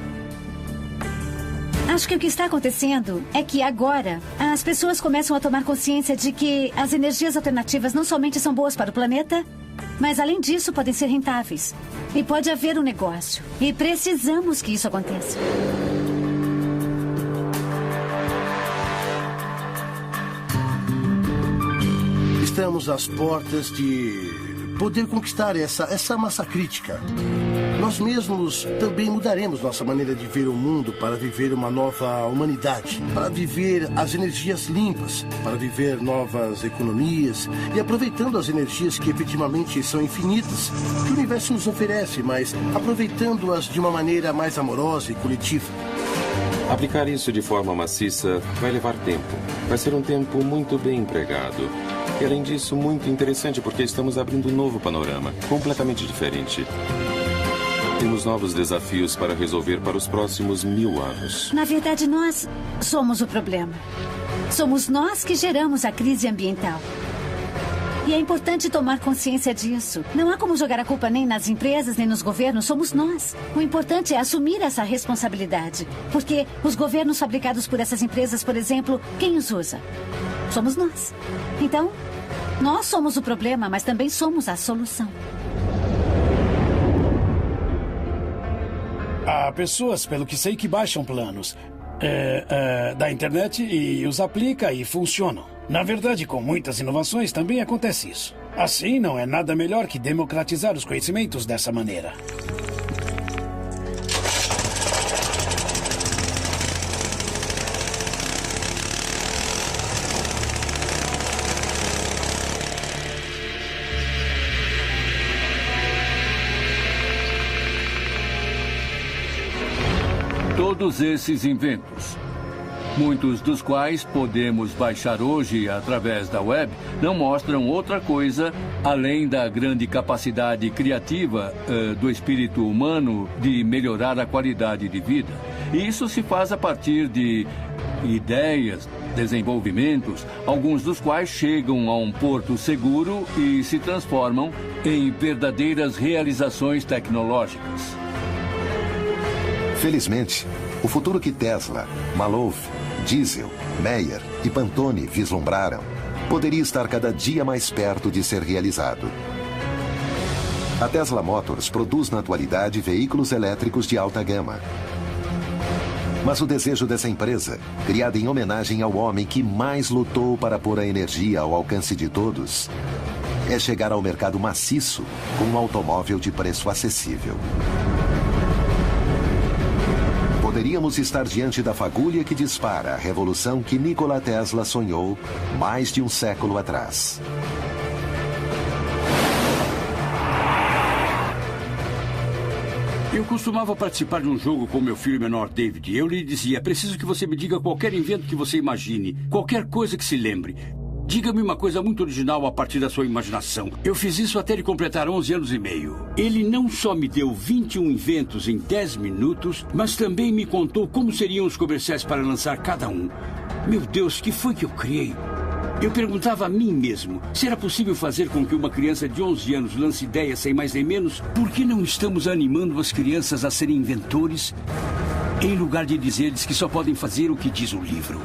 Acho que o que está acontecendo é que agora as pessoas começam a tomar consciência de que as energias alternativas não somente são boas para o planeta, mas além disso podem ser rentáveis. E pode haver um negócio. E precisamos que isso aconteça.
Estamos às portas de poder conquistar essa massa crítica. nós mesmos também mudaremos nossa maneira de ver o mundo para viver uma nova humanidade, para viver as energias limpas, para viver novas economias e aproveitando as energias que efetivamente são infinitas, que o universo nos oferece, mas aproveitando-as de uma maneira mais amorosa e coletiva.
Aplicar isso de forma maciça vai levar tempo. Vai ser um tempo muito bem empregado. E, além disso, muito interessante porque estamos abrindo um novo panorama, completamente diferente. Temos novos desafios para resolver para os próximos 1000 anos.
Na verdade, nós somos o problema. Somos nós que geramos a crise ambiental. E é importante tomar consciência disso. Não há como jogar a culpa nem nas empresas, nem nos governos. Somos nós. O importante é assumir essa responsabilidade. Porque os governos fabricados por essas empresas, por exemplo, quem os usa? Somos nós. Então, nós somos o problema, mas também somos a solução.
Há pessoas, pelo que sei, que baixam planos da internet e os aplica e funcionam. Na verdade, com muitas inovações também acontece isso. Assim, não é nada melhor que democratizar os conhecimentos dessa maneira.
Todos esses inventos, muitos dos quais podemos baixar hoje através da web, não mostram outra coisa além da grande capacidade criativa do espírito humano de melhorar a qualidade de vida. E isso se faz a partir de ideias, desenvolvimentos, alguns dos quais chegam a um porto seguro e se transformam em verdadeiras realizações tecnológicas.
Felizmente, o futuro que Tesla, Maloof, Diesel, Meyer e Pantone vislumbraram poderia estar cada dia mais perto de ser realizado. A Tesla Motors produz na atualidade veículos elétricos de alta gama. Mas o desejo dessa empresa, criada em homenagem ao homem que mais lutou para pôr a energia ao alcance de todos, é chegar ao mercado maciço com um automóvel de preço acessível. Poderíamos estar diante da fagulha que dispara a revolução que Nikola Tesla sonhou mais de um século atrás.
Eu costumava participar de um jogo com meu filho menor, David. Eu lhe dizia, preciso que você me diga qualquer invento que você imagine, qualquer coisa que se lembre. Diga-me uma coisa muito original a partir da sua imaginação. Eu fiz isso até ele completar 11 anos e meio. Ele não só me deu 21 inventos em 10 minutos, mas também me contou como seriam os comerciais para lançar cada um. Meu Deus, que foi que eu criei? Eu perguntava a mim mesmo, se era possível fazer com que uma criança de 11 anos lance ideias sem mais nem menos? Por que não estamos animando as crianças a serem inventores, em lugar de dizer-lhes que só podem fazer o que diz o livro?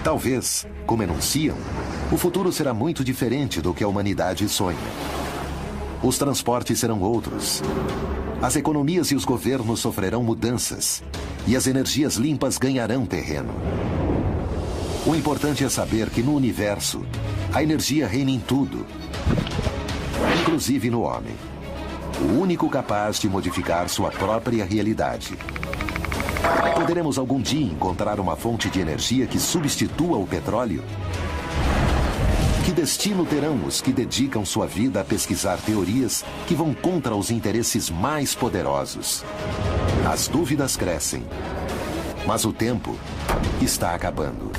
Talvez, como enunciam, o futuro será muito diferente do que a humanidade sonha. Os transportes serão outros. As economias e os governos sofrerão mudanças. E as energias limpas ganharão terreno. O importante é saber que no universo, a energia reina em tudo, inclusive no homem. O único capaz de modificar sua própria realidade. Poderemos algum dia encontrar uma fonte de energia que substitua o petróleo? Que destino terão os que dedicam sua vida a pesquisar teorias que vão contra os interesses mais poderosos? As dúvidas crescem, mas o tempo está acabando.